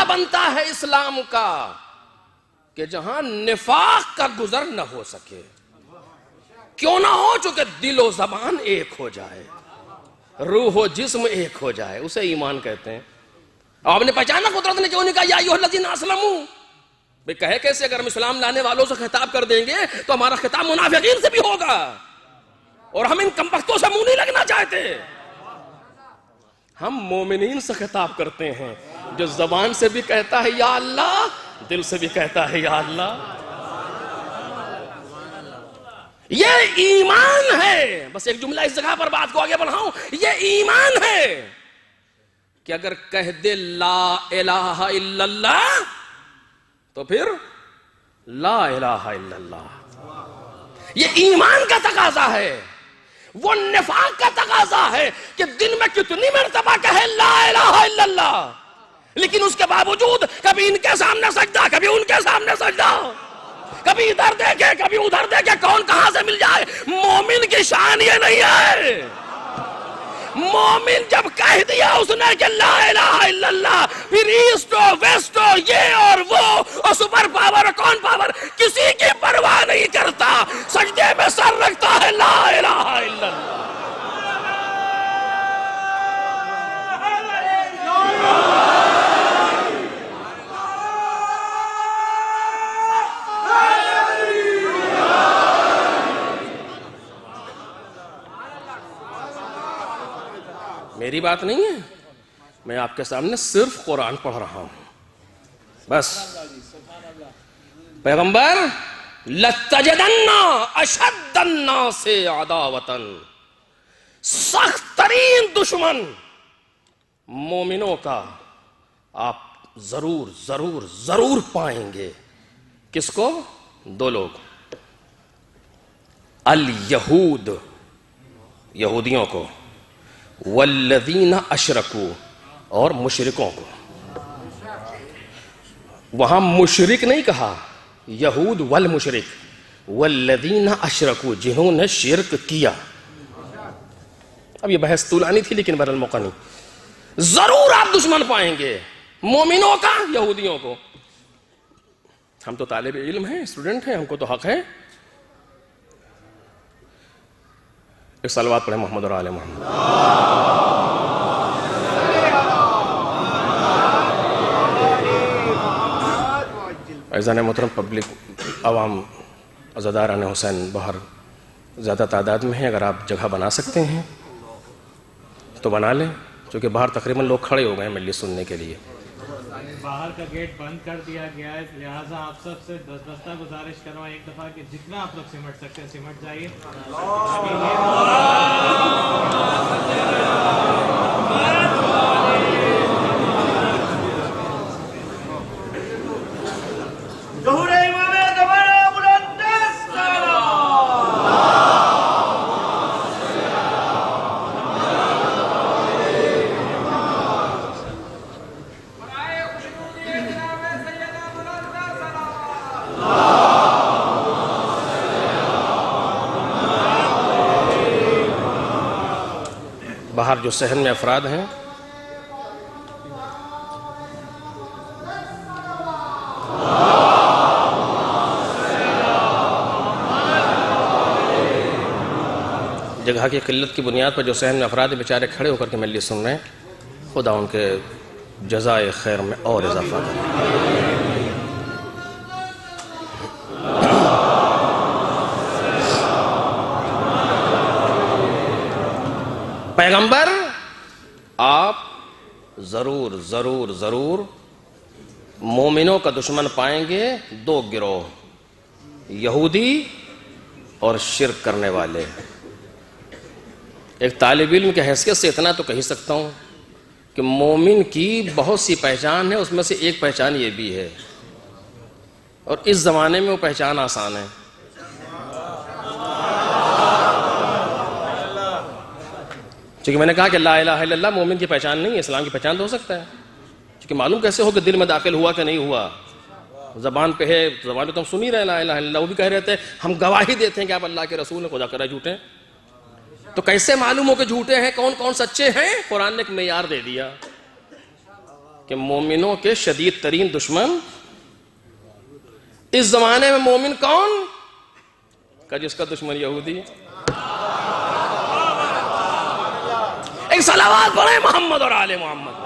بنتا ہے اسلام کا کہ جہاں نفاق کا گزر نہ ہو سکے. کیوں نہ ہو؟ چونکہ دل و زبان ایک ہو جائے، روح و جسم ایک ہو جائے، اسے ایمان کہتے ہیں. آپ نے پہچانا قدرت نے کیوں نہیں کہا یا ایھا الذین اسلموا؟ بھئی کہے کیسے؟ اگر ہم اسلام لانے والوں سے خطاب کر دیں گے تو ہمارا خطاب منافقین سے بھی ہوگا، اور ہم ان کمبختوں سے منہ نہیں لگنا چاہتے. ہم مومنین سے خطاب کرتے ہیں جو زبان سے بھی کہتا ہے یا اللہ، دل سے بھی کہتا ہے یا اللہ. یہ ایمان ہے. بس ایک جملہ اس جگہ پر بات کو آگے بڑھاؤں، یہ ایمان ہے کہ اگر کہہ دے لا الہ الا اللہ تو پھر لا الہ الا اللہ. یہ ایمان کا تقاضا ہے. وہ نفاق کا تقاضا ہے کہ دن میں کتنی مرتبہ کہے لا الہ الا اللہ، لیکن اس کے باوجود کبھی ان کے سامنے سجدہ، کبھی ان کے سامنے سجدہ، کبھی ادھر دیکھے کبھی ادھر دیکھے، کون کہاں سے مل جائے. مومن کی شان یہ نہیں ہے. مومن جب کہہ دیا اس نے کہ لا الہ الا اللہ، پھر ایسٹ و ویسٹ و یہ اور وہ اور سپر پاور کون پاور کسی کی پرواہ نہیں کرتا، سجدے میں سر رکھتا ہے لا الہ الا اللہ. میری بات نہیں ہے، میں آپ کے سامنے صرف قرآن پڑھ رہا ہوں بس. پیغمبر لَتَجِدَنَّ أَشَدَّ النَّاسِ عَدَاوَةً، سخت ترین دشمن مومنوں کا آپ ضرور ضرور ضرور پائیں گے. کس کو؟ دو لوگ، الیہود، یہودیوں کو، والذین اشرکوا، اور مشرکوں کو. وہاں مشرک نہیں کہا، یہود والمشرک، والذین اشرکوا، جنہوں نے شرک کیا. اب یہ بحث طولانی تھی لیکن بہرحال موقع نہیں. ضرور آپ دشمن پائیں گے، مومنوں کا، یہودیوں کو. ہم تو طالب علم ہیں، اسٹوڈنٹ ہیں، ہم کو تو حق ہے. ایک صلوات پڑھیں محمد اور آل محمد۔ عزیزان محترم، پبلک عوام عزاداران حسین باہر زیادہ تعداد میں ہیں، اگر آپ جگہ بنا سکتے ہیں تو بنا لیں، کیونکہ باہر تقریباً لوگ کھڑے ہو گئے ہیں مجلس سننے کے لیے۔ باہر کا گیٹ بند کر دیا گیا ہے، لہٰذا آپ سب سے دستہ گزارش کروں ایک دفعہ کہ جتنا آپ لوگ سمٹ سکتے ہیں سمٹ جائیے۔ باہر جو صحن میں افراد ہیں جگہ کی قلت کی بنیاد پر جو صحن میں افراد بیچارے کھڑے ہو کر کے مجلس سن رہے ہیں، خدا ان کے جزائے خیر میں اور اضافہ کرے۔ پیغمبر آپ ضرور ضرور ضرور مومنوں کا دشمن پائیں گے دو گروہ، یہودی اور شرک کرنے والے۔ ایک طالب علم کی حیثیت سے اتنا تو کہہ سکتا ہوں کہ مومن کی بہت سی پہچان ہے، اس میں سے ایک پہچان یہ بھی ہے، اور اس زمانے میں وہ پہچان آسان ہے۔ چونکہ میں نے کہا کہ لا الہ الا اللہ مومن کی پہچان نہیں ہے، اسلام کی پہچان تو ہو سکتا ہے، چونکہ معلوم کیسے ہو کہ دل میں داخل ہوا کہ نہیں ہوا؟ زبان پہ ہے، زبان پہ تو ہم سن ہی رہے لا الہ الا اللہ، وہ بھی کہہ رہے تھے ہم گواہی دیتے ہیں کہ آپ اللہ کے رسول ہیں، خدا کرے جھوٹے ہیں۔ تو کیسے معلوم ہو کہ جھوٹے ہیں، کون کون سچے ہیں؟ قرآن نے ایک معیار دے دیا کہ مومنوں کے شدید ترین دشمن اس زمانے میں مومن کون؟ کہ جس کا دشمن یہودی۔ ایک صلوات پڑھیں محمد اور آل محمد۔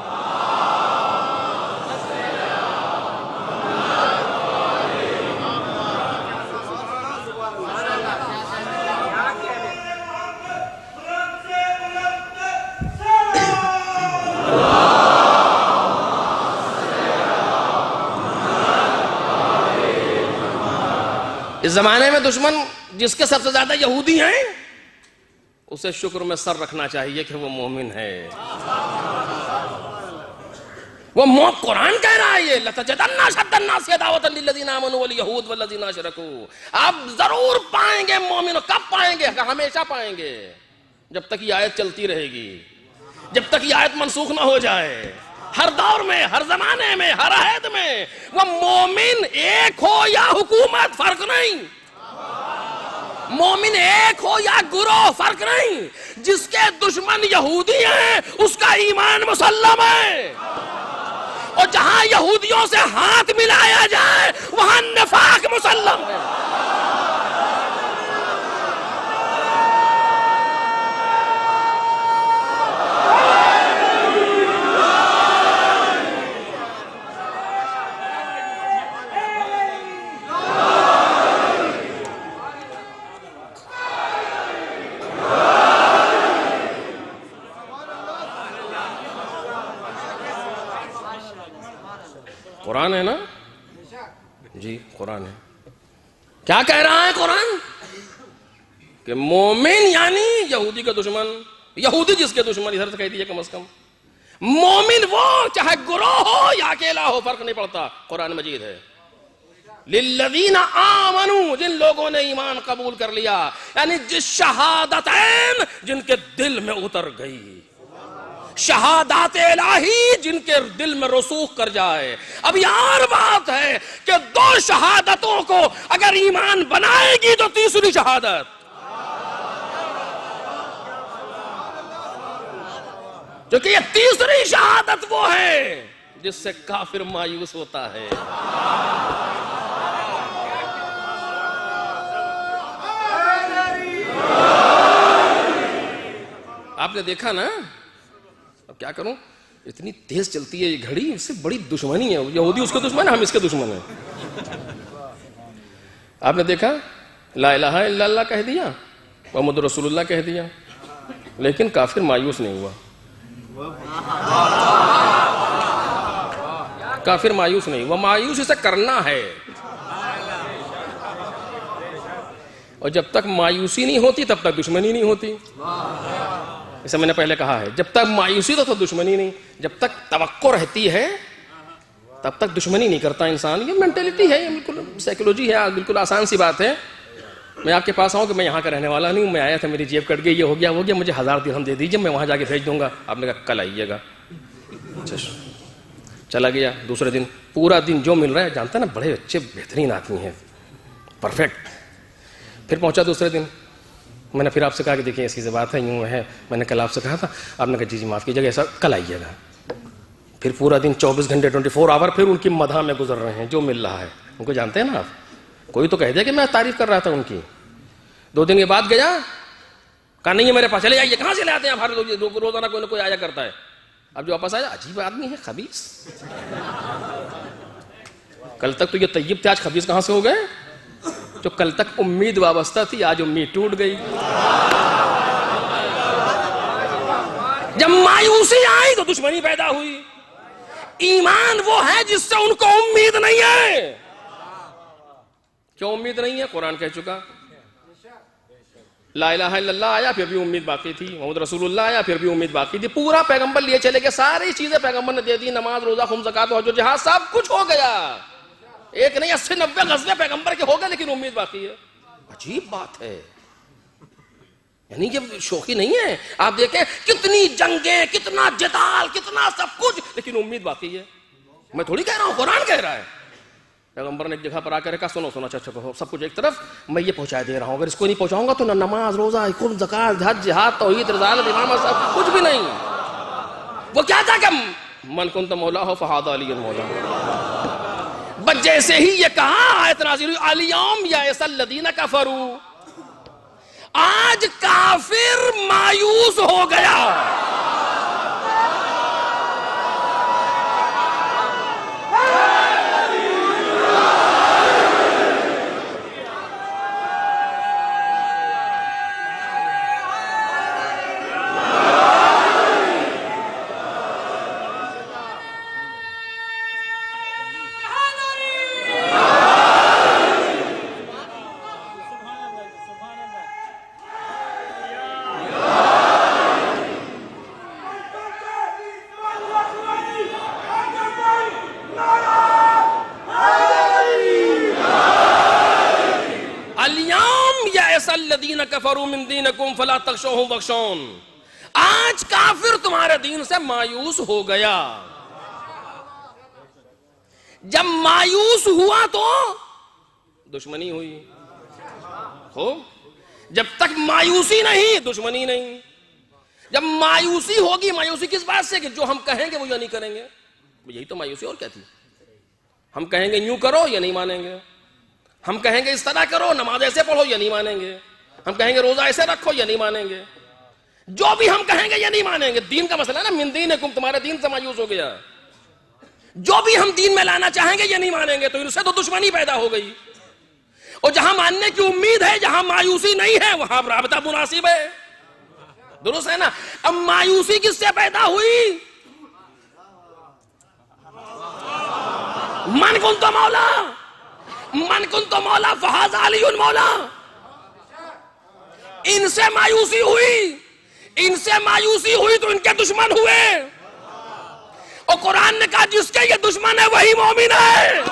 اس زمانے میں دشمن جس کے سب سے زیادہ یہودی ہیں، اسے شکر میں سر رکھنا چاہیے کہ وہ مومن ہے۔ وہ قرآن کہہ رہا ہے، یہ لَتَجِدَنَّ أَشَدَّ النَّاسِ عَدَاوَةً لِلَّذِينَ آمَنُوا وَالْيَهُودِ وَالَّذِينَ أَشْرَكُوا۔ آپ ضرور پائیں گے مومنوں، کب پائیں گے؟ ہمیشہ پائیں گے، جب تک یہ آیت چلتی رہے گی، جب تک یہ آیت منسوخ نہ ہو جائے۔ ہر دور میں، ہر زمانے میں، ہر عہد میں وہ مومن ایک ہو یا حکومت فرق نہیں، مومن ایک ہو یا گروہ فرق نہیں، جس کے دشمن یہودی ہیں اس کا ایمان مسلم ہے، اور جہاں یہودیوں سے ہاتھ ملایا جائے وہاں نفاق مسلم ہے۔ قرآن ہے نا جی، قرآن ہے۔ کیا کہہ رہا ہے قرآن؟ کہ مومن یعنی یہودی کا دشمن، یہودی جس کے دشمن، ادھر سے کہہ دیجئے کم از کم۔ مومن وہ چاہے گروہ ہو یا اکیلا ہو، فرق نہیں پڑتا، قرآن مجید ہے۔ للذین آمنوا، جن لوگوں نے ایمان قبول کر لیا، یعنی جس شہادتین جن کے دل میں اتر گئی، شہادات الہی جن کے دل میں رسوخ کر جائے۔ اب یہ اور بات ہے کہ دو شہادتوں کو اگر ایمان بنائے گی تو تیسری شہادت، کیونکہ یہ تیسری شہادت وہ ہے جس سے کافر مایوس ہوتا ہے۔ آپ نے دیکھا نا, اب کیا کروں, اتنی تیز چلتی ہے یہ گھڑی, اس سے بڑی دشمنی ہے. یہودی اس کے دشمن ہے, ہم اس کے دشمن ہیں. آپ نے دیکھا لا الہ الا اللہ کہہ دیا, محمد رسول اللہ کہہ دیا, لیکن کافر مایوس نہیں ہوا. کافر مایوس نہیں ہوا. مایوس اسے کرنا ہے, اور جب تک مایوسی نہیں ہوتی تب تک دشمنی نہیں ہوتی. جیسے میں نے پہلے کہا ہے, جب تک مایوسی تو دشمنی نہیں, جب تک توقع رہتی ہے تب تک دشمنی نہیں کرتا انسان. یہ مینٹلٹی ہے, یہ بالکل سائیکولوجی ہے, بالکل آسان سی بات ہے. میں آپ کے پاس آؤں کہ میں یہاں کا رہنے والا نہیں ہوں, میں آیا تھا, میری جیب کٹ گئی, یہ ہو گیا, مجھے 1000 درہم دے دیجیے, میں وہاں جا کے بھیج دوں گا. آپ نے کہا کل آئیے گا. چلا گیا. دوسرے دن پورا دن جو مل رہا ہے, جانتا نا بڑے اچھے بہترین آدمی ہیں, پرفیکٹ. پھر پہنچا دوسرے دن, میں نے پھر آپ سے کہا کہ دیکھیں ایسی سی بات ہے, یوں ہے, میں نے کل آپ سے کہا تھا. آپ نے کہا جی معاف کیجیے گا, ایسا کل آئیے گا. پھر پورا دن 24 گھنٹے 24 آور پھر ان کی مدح میں گزر رہے ہیں, جو مل رہا ہے. ان کو جانتے ہیں نا آپ, کوئی تو کہہ دے کہ میں تعریف کر رہا تھا ان کی. 2 دن کے بعد گیا, کہا نہیں ہے میرے پاس, چلے جائیے. کہاں سے لے آتے ہیں آپ, ہر روزانہ کوئی نہ کوئی آیا کرتا ہے. اب جو واپس آیا, عجیب آدمی ہے, خبیث. کل تک تو یہ طیب تھے, آج خبیث کہاں سے ہو گئے؟ جو کل تک امید وابستہ تھی, آج امید ٹوٹ گئی. جب مایوسی آئی تو دشمنی پیدا ہوئی. ایمان وہ ہے جس سے ان کو امید نہیں ہے. کیوں امید نہیں ہے؟ قرآن کہہ چکا. لا الہ الا اللہ آیا, پھر بھی امید باقی تھی. محمد رسول اللہ آیا, پھر بھی امید باقی تھی. پورا پیغمبر لیے چلے گئے, ساری چیزیں پیغمبر نے دے دی, نماز روزہ خمس زکات حج و جہاد سب کچھ ہو گیا. ایک نہیں 80-90 غزوے پیغمبر کے ہو گئے, لیکن امید باقی ہے. عجیب بات ہے. یعنی یہ شوخی نہیں ہے. آپ دیکھیں کتنی جنگیں, کتنا جدال, کتنا سب کچھ, لیکن امید باقی ہے. میں تھوڑی کہہ رہا ہوں, قرآن کہہ رہا ہے. پیغمبر نے ایک جگہ پر آ کر کہا سنو اچھا سب کچھ ایک طرف, میں یہ پہنچا دے رہا ہوں, اگر اس کو نہیں پہنچاؤں گا تو نہ نماز روزہ خمس زکات حج جہاد توحید رسالت امامت سب کچھ بھی نہیں. وہ کیا تھا کہ من کنت مولا ہو فہاد علی مولا. بس جیسے ہی یہ کہا, آیت نازل ہوئی الیوم یئس الذین کفروا, آج کافر مایوس ہو گیا. الذین کفروا من دینکم فلا تخشوہم واخشون. آج کافر تمہارے دین سے مایوس ہو گیا. جب مایوس ہوا تو دشمنی ہوئی. ہو جب تک مایوسی نہیں دشمنی نہیں. جب مایوسی ہوگی, مایوسی کس بات سے کہ جو ہم کہیں گے وہ یہ نہیں کریں گے. یہی تو مایوسی, اور کیا تھی. ہم کہیں گے یوں کرو, یہ نہیں مانیں گے. ہم کہیں گے اس طرح کرو, نماز ایسے پڑھو, یہ نہیں مانیں گے. ہم کہیں گے روزہ ایسے رکھو, یہ نہیں مانیں گے. جو بھی ہم کہیں گے یہ نہیں مانیں گے. دین کا مسئلہ ہے نا, من دینکم, تمہارے دین سے مایوس ہو گیا. جو بھی ہم دین میں لانا چاہیں گے یہ نہیں مانیں گے, تو ان سے تو دشمنی پیدا ہو گئی. اور جہاں ماننے کی امید ہے, جہاں مایوسی نہیں ہے, وہاں رابطہ مناسب ہے. درست ہے نا. اب مایوسی کس سے پیدا ہوئی؟ من کنت مولا, من کنت مولا فہذا علی مولا. ان سے مایوسی ہوئی, ان سے مایوسی ہوئی تو ان کے دشمن ہوئے. اور قرآن نے کہا جس کے یہ دشمن ہے وہی مومن ہے.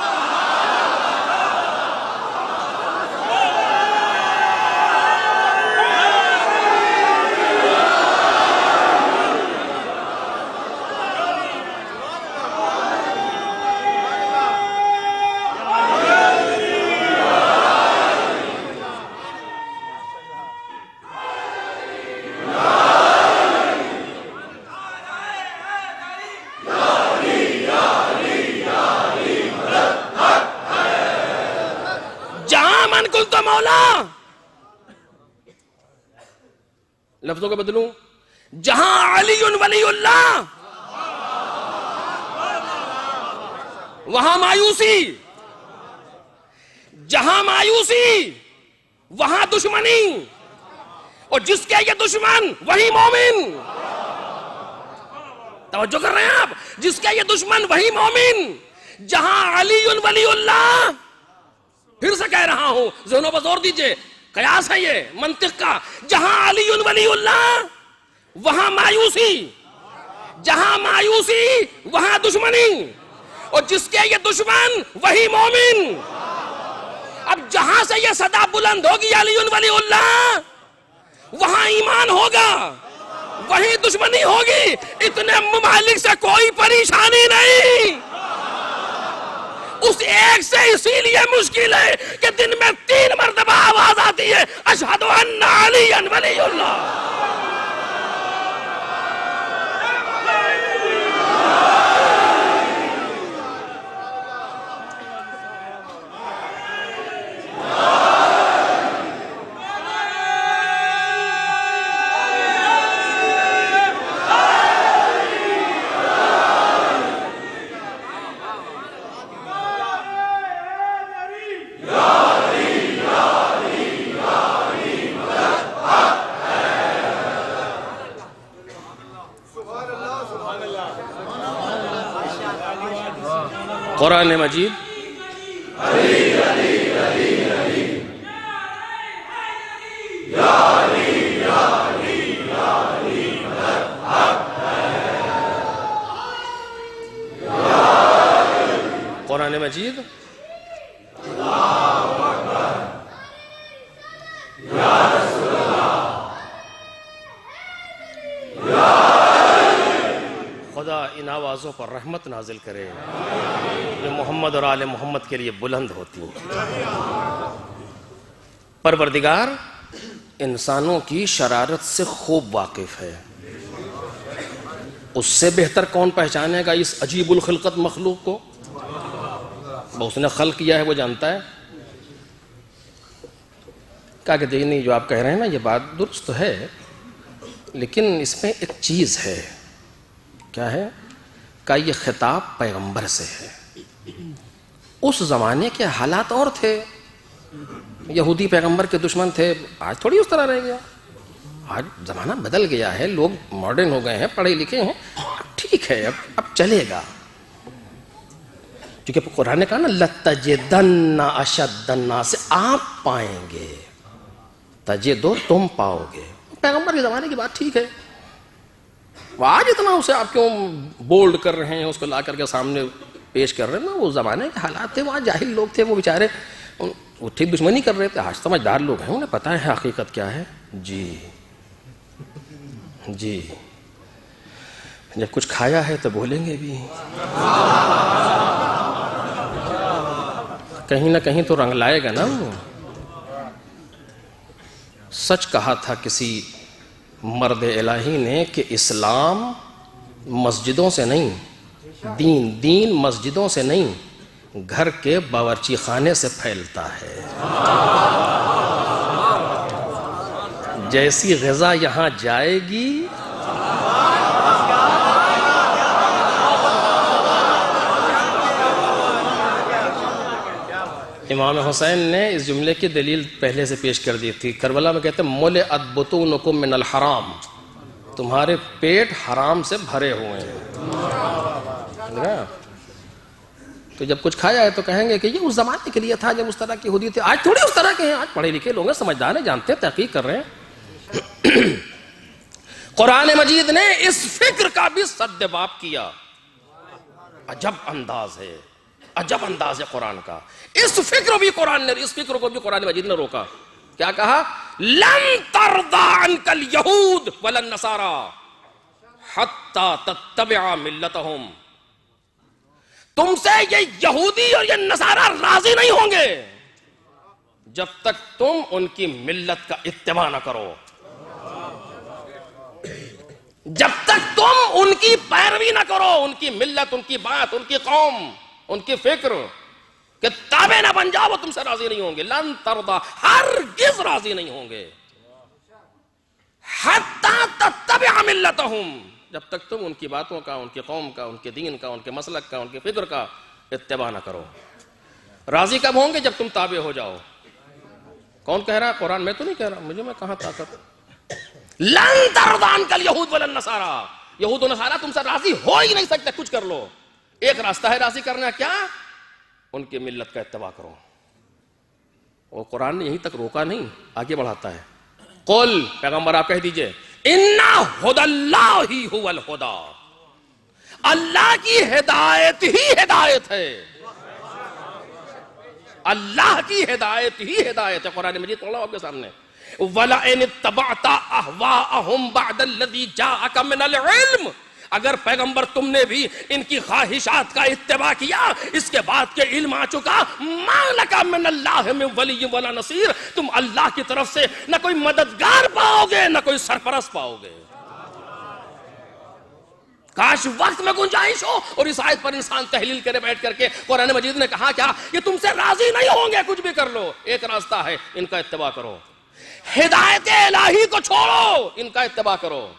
لفظوں کو بدلوں, جہاں علی ولی اللہ وہاں مایوسی، جہاں مایوسی وہاں دشمنی، اور جس کے یہ دشمن وہی مومن. توجہ کر رہے ہیں آپ؟ جس کے یہ دشمن وہی مومن. جہاں علی ولی اللہ، پھر سے کہہ رہا ہوں، ذہنوں پر زور دیجئے، قیاس ہے یہ منطق کا. جہاں علی ولی اللہ وہاں مایوسی، جہاں مایوسی وہاں دشمنی، اور جس کے یہ دشمن وہی مومن. اب جہاں سے یہ صدا بلند ہوگی علی ولی اللہ، وہاں ایمان ہوگا، وہیں دشمنی ہوگی. اتنے ممالک سے کوئی پریشانی نہیں، اس ایک سے اسی لیے مشکل ہے کہ دن میں 3 مرتبہ آواز آتی ہے اشہد ان علی ولی اللہ. قرآن مجید قرآن مجید خدا ان آوازوں پر رحمت نازل کرے جو محمد اور آل محمد کے لیے بلند ہوتی ہیں. پروردگار انسانوں کی شرارت سے خوب واقف ہے. اس سے بہتر کون پہچانے گا اس عجیب الخلقت مخلوق کو؟ وہ اس نے خلق کیا ہے، وہ جانتا ہے. کہا کہ نہیں، جو آپ کہہ رہے ہیں نا یہ بات درست ہے، لیکن اس میں ایک چیز ہے. کیا ہے؟ کہ یہ خطاب پیغمبر سے ہے. اس زمانے کے حالات اور تھے، یہودی پیغمبر کے دشمن تھے. آج تھوڑی اس طرح رہ گیا، آج زمانہ بدل گیا ہے، لوگ ماڈرن ہو گئے ہیں، پڑھے لکھے ہیں. ٹھیک ہے، اب چلے گا. کیونکہ قرآن نے کہا نا لَتَجِدَنَّ أَشَدَّ النَّاسِ، آپ پائیں گے، تجدو تم پاؤ گے. پیغمبر کے زمانے کی بات ٹھیک ہے. آج اتنا اسے آپ کیوں بولڈ کر رہے ہیں، اس کو لا کر کے سامنے پیش کر رہے ہیں؟ وہ زمانے کے حالات تھے، وہاں جاہل لوگ تھے، وہ بیچارے وہ ٹھیک دشمنی کر رہے تھے. آج سمجھدار لوگ ہیں، انہیں پتہ ہے حقیقت کیا ہے. جی جب کچھ کھایا ہے تو بولیں گے بھی، کہیں نہ کہیں تو رنگ لائے گا نا. وہ سچ کہا تھا کسی مرد الہی نے کہ اسلام مسجدوں سے نہیں، دین مسجدوں سے نہیں، گھر کے باورچی خانے سے پھیلتا ہے. جیسی غذا یہاں جائے گی امام حسین نے اس جملے کی دلیل پہلے سے پیش کر دی تھی. کربلا میں کہتے ہیں ملئت بطونکم من الحرام، تمہارے پیٹ حرام سے بھرے ہوئے ہیں. تو جب کچھ کھایا ہے تو کہیں گے کہ یہ اس زمانے کے لیے تھا جب اس طرح کی یہودی تھے. آج تھوڑی اس طرح کے ہیں، آج پڑھے لکھے لوگ ہیں، سمجھدار ہیں، جانتے ہیں، تحقیق کر رہے ہیں. قرآن مجید نے اس فکر کا بھی سد باب کیا. عجب انداز ہے، عجب انداز ہے قرآن کا. اس فکر کو بھی قرآن مجید نے روکا. کیا کہا؟ لن ترضى عنك اليهود ولا النصارى حتى تتبع ملتهم. تم سے یہ یہودی اور یہ نصارہ راضی نہیں ہوں گے جب تک تم ان کی ملت کا اتباع نہ کرو، جب تک تم ان کی پیروی نہ کرو، ان کی ملت، ان کی بات، ان کی قوم، ان کی فکر کہ تابع نہ بن جاؤ، وہ تم سے راضی نہیں ہوں گے. لن ترضى، ہرگز راضی نہیں ہوں گے. حتی تتبع ملتہم، جب تک تم ان کی باتوں کا، ان کی قوم کا، ان کے دین کا، ان کے مسلک کا، ان کی فکر کا اتباع نہ کرو۔ راضی کب ہوں گے؟ جب تم تابع ہو جاؤ۔ کون کہہ رہا ہے؟ قرآن، میں تو نہیں کہہ رہا، مجھے میں کہاں طاقت۔ لن ترضی عنک الیہود ولا النصارى، یہود و نصارہ تم سے راضی ہو ہی نہیں سکتے، کچھ کر لو۔ ایک راستہ ہے راضی کرنا، کیا؟ ان کی ملت کا اتباع کرو۔ اور قرآن نے یہیں تک روکا نہیں، آگے بڑھاتا ہے۔ قل، پیغمبر آپ کہہ دیجئے، ان ھدی اللہ ھو الھدی، اللہ کی ہدایت ہی ہدایت ہے، اللہ کی ہدایت ہی ہدایت ہے۔ قرآن مجید پڑھ لو آپ کے سامنے۔ وَلَئِنِ اتَّبَعْتَ أَهْوَاءَهُمْ بَعْدَ الَّذِي جَاءَكَ مِنَ الْعِلْمِ، اگر پیغمبر تم نے بھی ان کی خواہشات کا اتباع کیا اس کے بعد کہ علم آ چکا، مَا لَكَ مِنَ اللَّهِ مِنْ وَلِيٍّ وَلَا نَصِيرٍ، تم اللہ کی طرف سے نہ کوئی مددگار پاؤ گے نہ کوئی سرپرست پاؤ گے۔ کاش وقت میں گنجائش ہو اور اس آیت پر انسان تحلیل کرے بیٹھ کر کے۔ قرآن مجید نے کہا کیا؟ کہ تم سے راضی نہیں ہوں گے، کچھ بھی کر لو، ایک راستہ ہے، ان کا اتباع کرو۔ ہدایت الہی کو چھوڑو، ان کا اتباع کرو۔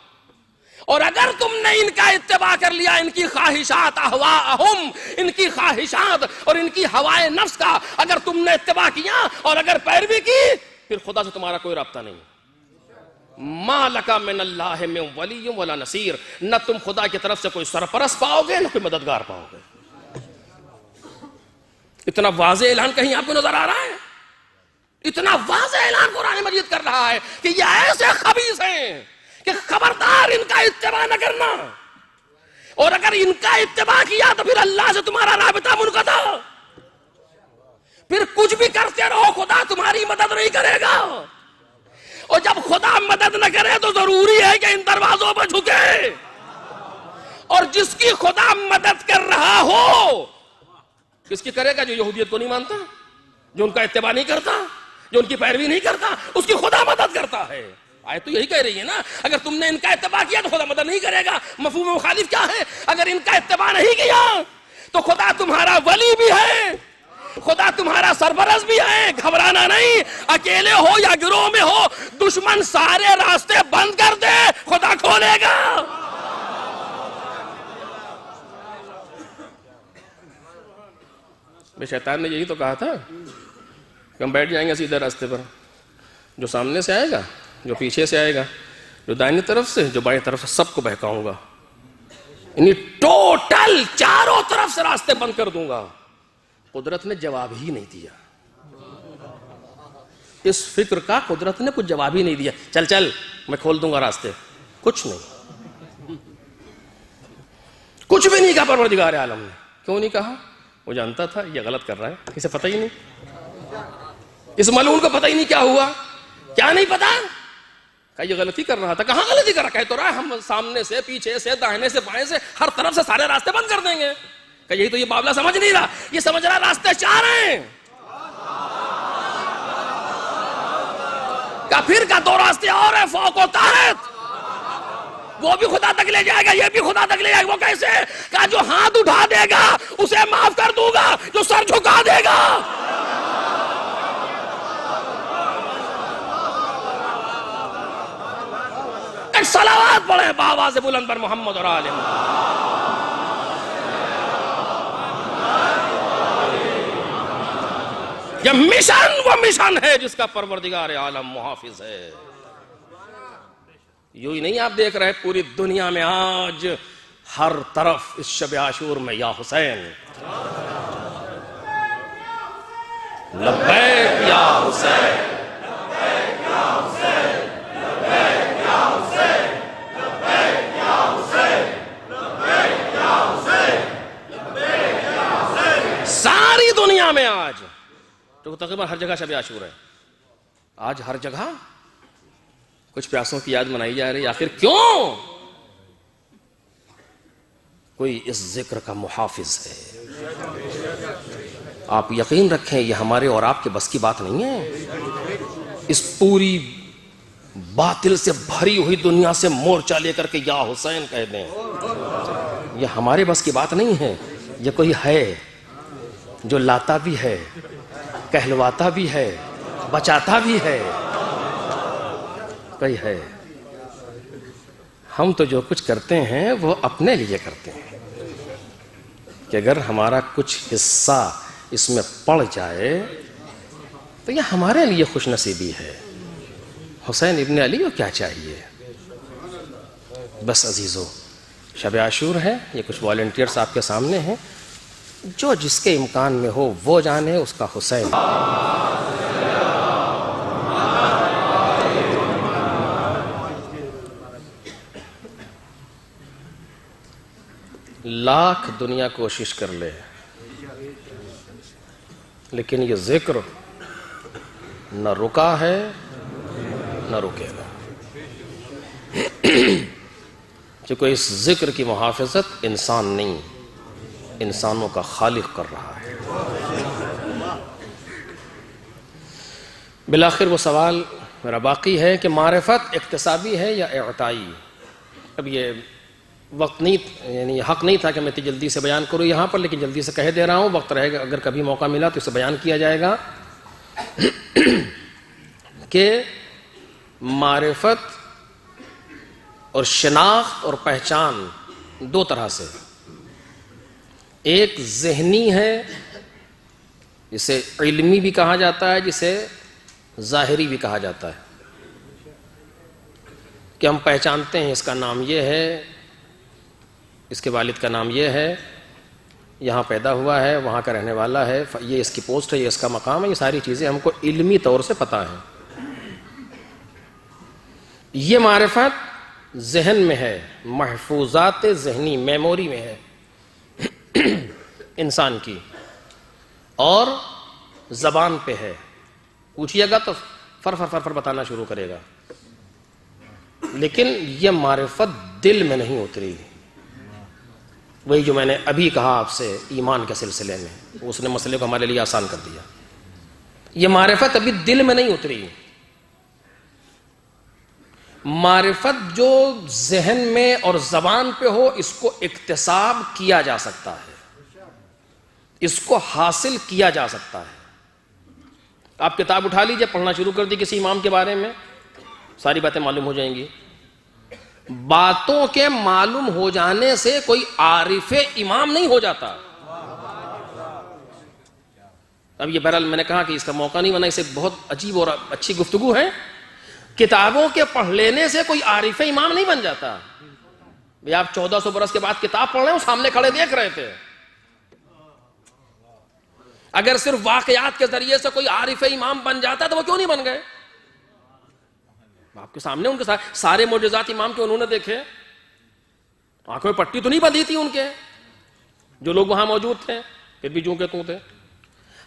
اور اگر تم نے ان کا اتباع کر لیا، ان کی خواہشات، اہواءہم، ان کی خواہشات اور ان کی ہوائے نفس کا اگر تم نے اتباع کیا اور اگر پیروی کی، پھر خدا سے تمہارا کوئی رابطہ نہیں۔ ما لک من اللہ من ولی ولا نصیر، نہ تم خدا کی طرف سے کوئی سرپرست پاؤ گے نہ کوئی مددگار پاؤ گے۔ اتنا واضح اعلان کہیں آپ کو نظر آ رہا ہے؟ اتنا واضح اعلان قرآن مجید کر رہا ہے کہ یہ ایسے خبیث ہیں کہ خبردار ان کا اتباع نہ کرنا، اور اگر ان کا اتباع کیا تو پھر اللہ سے تمہارا رابطہ منقطع، پھر کچھ بھی کرتے رہو خدا تمہاری مدد نہیں کرے گا۔ اور جب خدا مدد نہ کرے تو ضروری ہے کہ ان دروازوں پر جھکے، اور جس کی خدا مدد کر رہا ہو، کس کی کرے گا؟ جو یہودیت کو نہیں مانتا، جو ان کا اتباع نہیں کرتا، جو ان کی پیروی نہیں کرتا، اس کی خدا مدد کرتا ہے۔ آیت تو یہی کہہ رہی ہے نا، اگر تم نے ان کا اتباع کیا تو خدا مدد نہیں کرے گا۔ مفہوم مخالف کیا ہے؟ اگر ان کا اتباع نہیں کیا تو خدا تمہارا ولی بھی ہے، خدا تمہارا سرپرست بھی ہے۔ گھبرانا نہیں، اکیلے ہو یا گروہ میں ہو، دشمن سارے راستے بند کر دے، خدا کھولے گا۔ شیطان نے یہی تو کہا تھا کہ ہم بیٹھ جائیں گے سیدھے راستے پر، جو سامنے سے آئے گا، جو پیچھے سے آئے گا، جو دائنی طرف سے، جو بائیں طرف سے، سب کو بہکاؤں گا، یعنی ٹوٹل چاروں طرف سے راستے بند کر دوں گا۔ قدرت نے جواب ہی نہیں دیا، اس فکر کا قدرت نے کچھ جواب ہی نہیں دیا۔ چل چل میں کھول دوں گا راستے، کچھ نہیں، کچھ بھی نہیں کہا پروردگار عالم نے۔ کیوں نہیں کہا؟ وہ جانتا تھا یہ غلط کر رہا ہے، اسے پتہ ہی نہیں، اس ملعون کو پتہ ہی نہیں کیا ہوا، کیا نہیں پتا کہ یہ غلطی کر رہا تھا۔ کہاں غلطی کر رہا؟ کہہ تو رہا ہے ہم سامنے سے، پیچھے سے، داہنے سے، بائیں سے، ہر طرف سے سارے راستے بند کر دیں گے۔ کہ یہی تو یہ بابلا سمجھ نہیں رہا، یہ سمجھ رہا راستے چار ہیں، کہ پھر کا دو راستے اور ہیں، فوق و تحت، وہ بھی خدا تک لے جائے گا، یہ بھی خدا تک لے جائے گا۔ وہ کیسے؟ کہ جو ہاتھ اٹھا دے گا اسے معاف کر دوں گا، جو سر جھکا دے گا۔ ایک صلوات پڑھیں بآواز بلند پر محمد اور آل محمد۔ یہ مشن وہ مشن ہے جس کا پروردگار عالم محافظ ہے۔ یوں ہی نہیں آپ دیکھ رہے پوری دنیا میں آج ہر طرف اس شب عاشور میں یا حسین، لبیک یا حسین، لبیک یا حسین، لبیک یا حسین، لبیک یا حسین، لبیک یا حسین، لبیک یا حسین۔ ساری دنیا میں آج تو تقریباً ہر جگہ شب عاشور ہے، آج ہر جگہ کچھ پیاسوں کی یاد منائی جا رہی ہے۔ آخر کیوں؟ کوئی اس ذکر کا محافظ ہے۔ آپ یقین رکھیں یہ ہمارے اور آپ کے بس کی بات نہیں ہے۔ اس پوری باطل سے بھری ہوئی دنیا سے مورچہ لے کر کے یا حسین کہہ دیں، یہ ہمارے بس کی بات نہیں ہے۔ یہ کوئی ہے جو لاتا بھی ہے، کہلواتا بھی ہے، بچاتا بھی ہے، کوئی ہے۔ ہم تو جو کچھ کرتے ہیں وہ اپنے لیے کرتے ہیں کہ اگر ہمارا کچھ حصہ اس میں پڑ جائے تو یہ ہمارے لیے خوش نصیبی ہے. حسین ابن علی کو کیا چاہیے؟ بس عزیزو، شب عاشور ہے، یہ کچھ والنٹیئرز آپ کے سامنے ہیں، جو جس کے امکان میں ہو وہ جانے اس کا حسین. لاکھ دنیا کوشش کر لے لیکن یہ ذکر نہ رکا ہے نہ رکے گا، کیونکہ اس ذکر کی محافظت انسان نہیں، انسانوں کا خالق کر رہا ہے. بالآخر وہ سوال میرا باقی ہے کہ معرفت اکتسابی ہے یا اعطائی؟ اب یہ وقت نہیں، یعنی حق نہیں تھا کہ میں جلدی سے بیان کروں یہاں پر، لیکن جلدی سے کہہ دے رہا ہوں، وقت رہے گا اگر کبھی موقع ملا تو اسے بیان کیا جائے گا کہ معرفت اور شناخت اور پہچان دو طرح سے، ایک ذہنی ہے جسے علمی بھی کہا جاتا ہے، جسے ظاہری بھی کہا جاتا ہے، کہ ہم پہچانتے ہیں اس کا نام یہ ہے، اس کے والد کا نام یہ ہے، یہاں پیدا ہوا ہے، وہاں کا رہنے والا ہے، یہ اس کی پوسٹ ہے، یہ اس کا مقام ہے، یہ ساری چیزیں ہم کو علمی طور سے پتہ ہیں. یہ معرفت ذہن میں ہے، محفوظات ذہنی میموری میں ہے انسان کی، اور زبان پہ ہے. پوچھئے گا تو فر فر فر فر بتانا شروع کرے گا، لیکن یہ معرفت دل میں نہیں اتری. وہی جو میں نے ابھی کہا آپ سے ایمان کے سلسلے میں، اس نے مسئلے کو ہمارے لیے آسان کر دیا. یہ معرفت ابھی دل میں نہیں اتری. معرفت جو ذہن میں اور زبان پہ ہو، اس کو اکتساب کیا جا سکتا ہے، اس کو حاصل کیا جا سکتا ہے. آپ کتاب اٹھا لیجئے، پڑھنا شروع کر دی کسی امام کے بارے میں، ساری باتیں معلوم ہو جائیں گی. باتوں کے معلوم ہو جانے سے کوئی عارف امام نہیں ہو جاتا. اب یہ بہرحال میں نے کہا کہ اس کا موقع نہیں بنا، اسے بہت عجیب اور اچھی گفتگو ہے. کتابوں کے پڑھ لینے سے کوئی عارف امام نہیں بن جاتا. بھئی آپ 1400 برس کے بعد کتاب پڑھ رہے ہیں، سامنے کھڑے دیکھ رہے تھے. اگر صرف واقعات کے ذریعے سے کوئی عارف امام بن جاتا تو وہ کیوں نہیں بن گئے؟ آپ کے سامنے ان کے سارے معجزات امام کے انہوں نے دیکھے، آنکھوں میں پٹی تو نہیں بندھی تھی ان کے، جو لوگ وہاں موجود تھے، پھر بھی جو کہ توں تھے.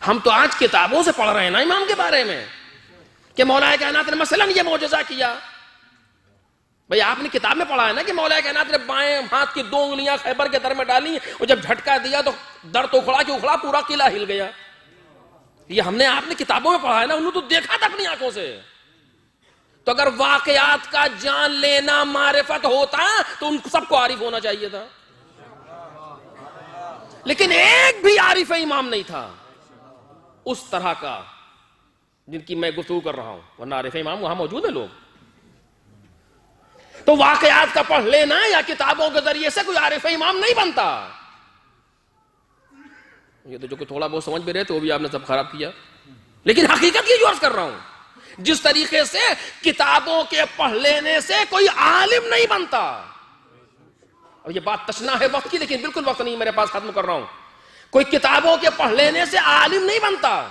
ہم تو آج کتابوں سے پڑھ رہے ہیں نا امام کے بارے میں، کہ مولا کائنات نے مثلا یہ معجزہ کیا. بھئی آپ نے کتاب میں پڑھا ہے نا کہ مولا کائنات نے بائیں ہاتھ کی 2 انگلیاں خیبر کے در میں ڈالی، اور جب جھٹکا دیا تو در تو اکھڑا کہ اکھڑا، پورا قلعہ ہل گیا. یہ ہم نے آپ نے کتابوں میں پڑھا ہے نا، انہوں تو دیکھا تھا اپنی آنکھوں سے. تو اگر واقعات کا جان لینا معرفت ہوتا تو ان سب کو عارف ہونا چاہیے تھا، لیکن ایک بھی عارف امام نہیں تھا اس طرح کا جن کی میں گفتگو کر رہا ہوں، ورنہ عارف امام وہاں موجود ہیں لوگ. تو واقعات کا پڑھ لینا یا کتابوں کے ذریعے سے کوئی عارف امام نہیں بنتا. یہ تو جو کہ تھوڑا بہت سمجھ بھی رہے تھے وہ بھی آپ نے سب خراب کیا. لیکن حقیقت یہ جو عرض کر رہا ہوں، جس طریقے سے کتابوں کے پڑھ لینے سے کوئی عالم نہیں بنتا. اب یہ بات تشنا ہے وقت کی، لیکن بالکل وقت نہیں میرے پاس، ختم کر رہا ہوں. کوئی کتابوں کے پڑھ لینے سے عالم نہیں بنتا.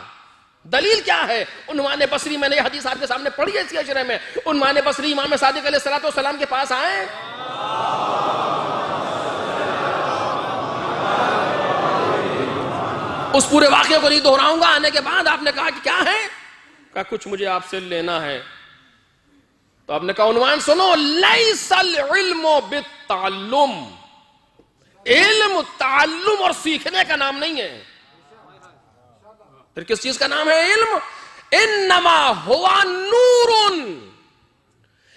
دلیل کیا ہے؟ عنوان بصری، میں نے یہ حدیث آپ کے سامنے پڑھی ہے اسی اشرے میں. عنوان بصری امام صادق علیہ السلام کے پاس آئے، اس پورے واقعے کو نہیں دہراؤں گا. آنے کے بعد آپ نے کہا کہ کیا ہے؟ کہا کچھ مجھے آپ سے لینا ہے. تو آپ نے کہا عنوان سنو، لیس العلم بالتعلم. علم تعلم اور سیکھنے کا نام نہیں ہے. پھر کس چیز کا نام ہے علم؟ انما ہوا نور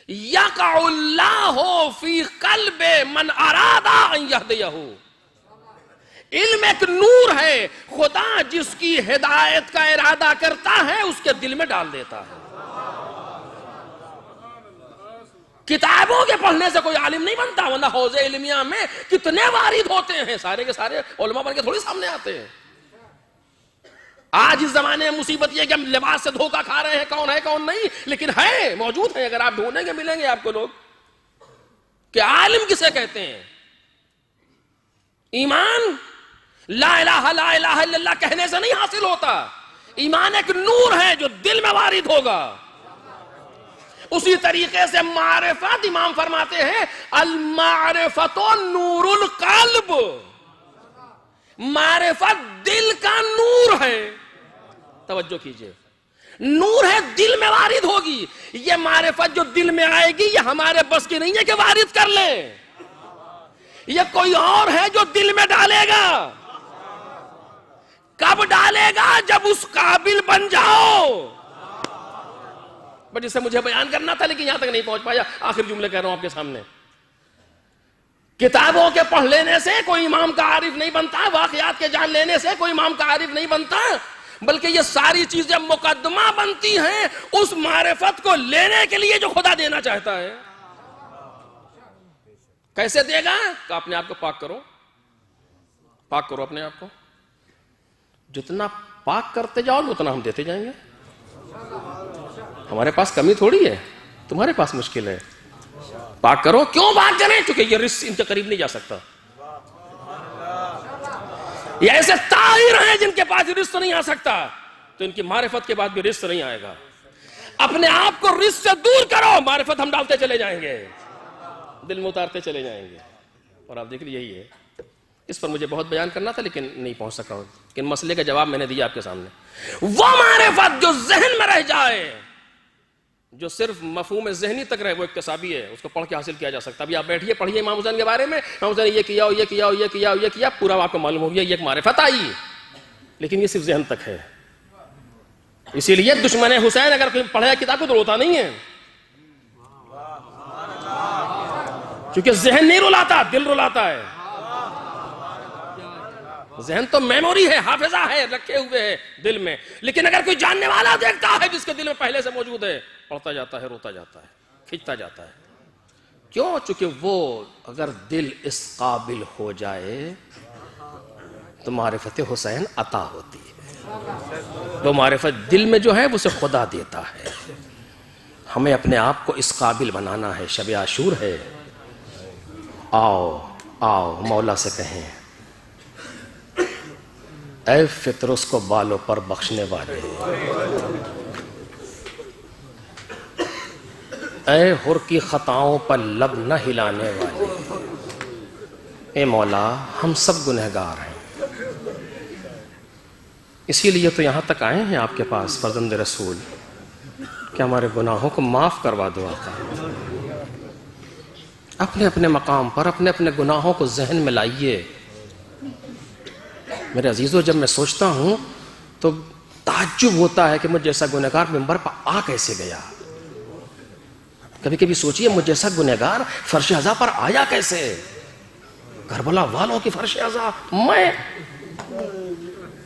یقع اللہ فی قلب من اراد ان یہدیہ. علم ایک نور ہے، خدا جس کی ہدایت کا ارادہ کرتا ہے اس کے دل میں ڈال دیتا ہے. کتابوں کے پڑھنے سے کوئی عالم نہیں بنتا، ورنہ حوض علمیہ میں کتنے وارد ہوتے ہیں، سارے کے سارے علماء بن کے تھوڑی سامنے آتے ہیں۔ آج اس زمانے میں مصیبت یہ کہ ہم لباس سے دھوکہ کھا رہے ہیں، کون ہے کون نہیں، لیکن ہے، موجود ہیں، اگر آپ ڈھونڈیں گے ملیں گے آپ کو لوگ کہ عالم کسے کہتے ہیں۔ ایمان لا الہ لا الہ الا اللہ کہنے سے نہیں حاصل ہوتا، ایمان ایک نور ہے جو دل میں وارد ہوگا۔ اسی طریقے سے معرفت، امام فرماتے ہیں المعرفت نور القلب، معرفت دل کا نور ہے۔ توجہ کیجئے، نور ہے، دل میں وارد ہوگی۔ یہ معرفت جو دل میں آئے گی یہ ہمارے بس کی نہیں ہے کہ وارد کر لیں، یہ کوئی اور ہے جو دل میں ڈالے گا۔ کب ڈالے گا؟ جب اس قابل بن جاؤ۔ جسے مجھے بیان کرنا تھا لیکن یہاں تک نہیں پہنچ پایا، آخر جملے کہہ رہا ہوں آپ کے سامنے۔ کتابوں کے پڑھ لینے سے کوئی امام کا عارف نہیں بنتا، واقعات کے جان لینے سے کوئی امام کا عارف نہیں بنتا، بلکہ یہ ساری چیزیں مقدمہ بنتی ہیں اس معرفت کو لینے کے لیے جو خدا دینا چاہتا ہے۔ کیسے دے گا؟ کہ اپنے آپ کو پاک کرو، پاک کرو اپنے آپ کو، جتنا پاک کرتے جاؤ اتنا ہم دیتے جائیں گے۔ ہمارے پاس کمی تھوڑی ہے، تمہارے پاس مشکل ہے۔ پاک کرو، کیوں پاک کریں؟ کیونکہ یہ رزق ان کے قریب نہیں جا سکتا۔ یہ ایسے طاہر ہیں جن کے پاس رزق نہیں آ سکتا، تو ان کی معرفت کے بعد بھی رزق نہیں آئے گا۔ اپنے آپ کو رزق سے دور کرو، معرفت ہم ڈالتے چلے جائیں گے، دل میں اتارتے چلے جائیں گے۔ اور آپ دیکھ لیے یہی ہے، اس پر مجھے بہت بیان کرنا تھا لیکن نہیں پہنچ سکا ہوں، لیکن مسئلے کا جواب میں نے دیا آپ کے سامنے۔ وہ معرفت جو ذہن میں رہ جائے، جو صرف مفہوم ذہنی تک رہے، وہ اکتسابی ہے، اس کو پڑھ کے حاصل کیا جا سکتا۔ ابھی آپ بیٹھیے، پڑھیے امام حسین کے بارے میں، امام حسین یہ کیا یہ کیا یہ کیا یہ کیا، پورا آپ کو معلوم ہو گیا، یہ ایک معرفت آئی، لیکن یہ صرف ذہن تک ہے۔ اسی لیے دشمن حسین اگر کوئی پڑھے کتاب کو تو روتا نہیں ہے، کیونکہ ذہن نہیں رلاتا، دل رلاتا ہے۔ ذہن تو میموری ہے، حافظہ ہے، رکھے ہوئے ہے دل میں، لیکن اگر کوئی جاننے والا دیکھتا ہے جس کے دل میں پہلے سے موجود ہے، پڑھتا جاتا ہے، روتا جاتا ہے، کھنچتا جاتا ہے۔ کیوں؟ چونکہ وہ اگر دل اس قابل ہو جائے تو معرفت حسین عطا ہوتی ہے۔ وہ معرفت دل میں جو ہے وہ اسے خدا دیتا ہے۔ ہمیں اپنے آپ کو اس قابل بنانا ہے۔ شب عاشور ہے، آؤ آؤ مولا سے کہیں اے فطر اس کو بالوں پر بخشنے والے، اے حر کی خطاؤں پر لب نہ ہلانے والے، اے مولا ہم سب گنہگار ہیں، اسی لیے تو یہاں تک آئے ہیں آپ کے پاس فرزند رسول کہ ہمارے گناہوں کو معاف کروا دو آقا۔ اپنے اپنے مقام پر اپنے اپنے گناہوں کو ذہن میں لائیے۔ میرے عزیزو، جب میں سوچتا ہوں تو تعجب ہوتا ہے کہ مجھ جیسا گنہگار ممبر پر آ کیسے گیا۔ کبھی کبھی سوچئے مجھ جیسا گنہگار فرش عزا پر آیا کیسے؟ کربلا والوں کی فرش عزا، میں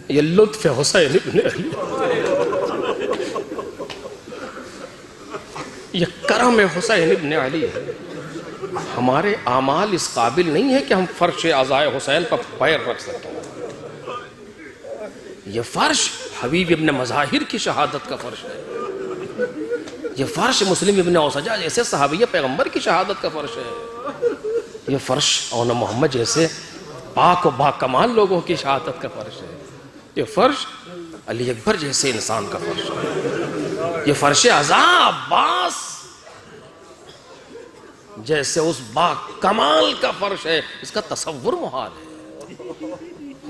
یہ لطف حسین ابن علی، یہ کرم حسین ابن علی ہے۔ ہمارے اعمال اس قابل نہیں ہے کہ ہم فرش عزائے حسین پر پیر رکھ سکیں۔ یہ فرش حبیب ابن مظاہر کی شہادت کا فرش ہے، یہ فرش مسلم ابن اوسجہ جیسے صحابی پیغمبر کی شہادت کا فرش ہے، یہ فرش اونا محمد جیسے پاک و با کمال لوگوں کی شہادت کا فرش ہے، یہ فرش علی اکبر جیسے انسان کا فرش ہے، یہ فرش عزا عباس جیسے اس با کمال کا فرش ہے، اس کا تصور محال ہے۔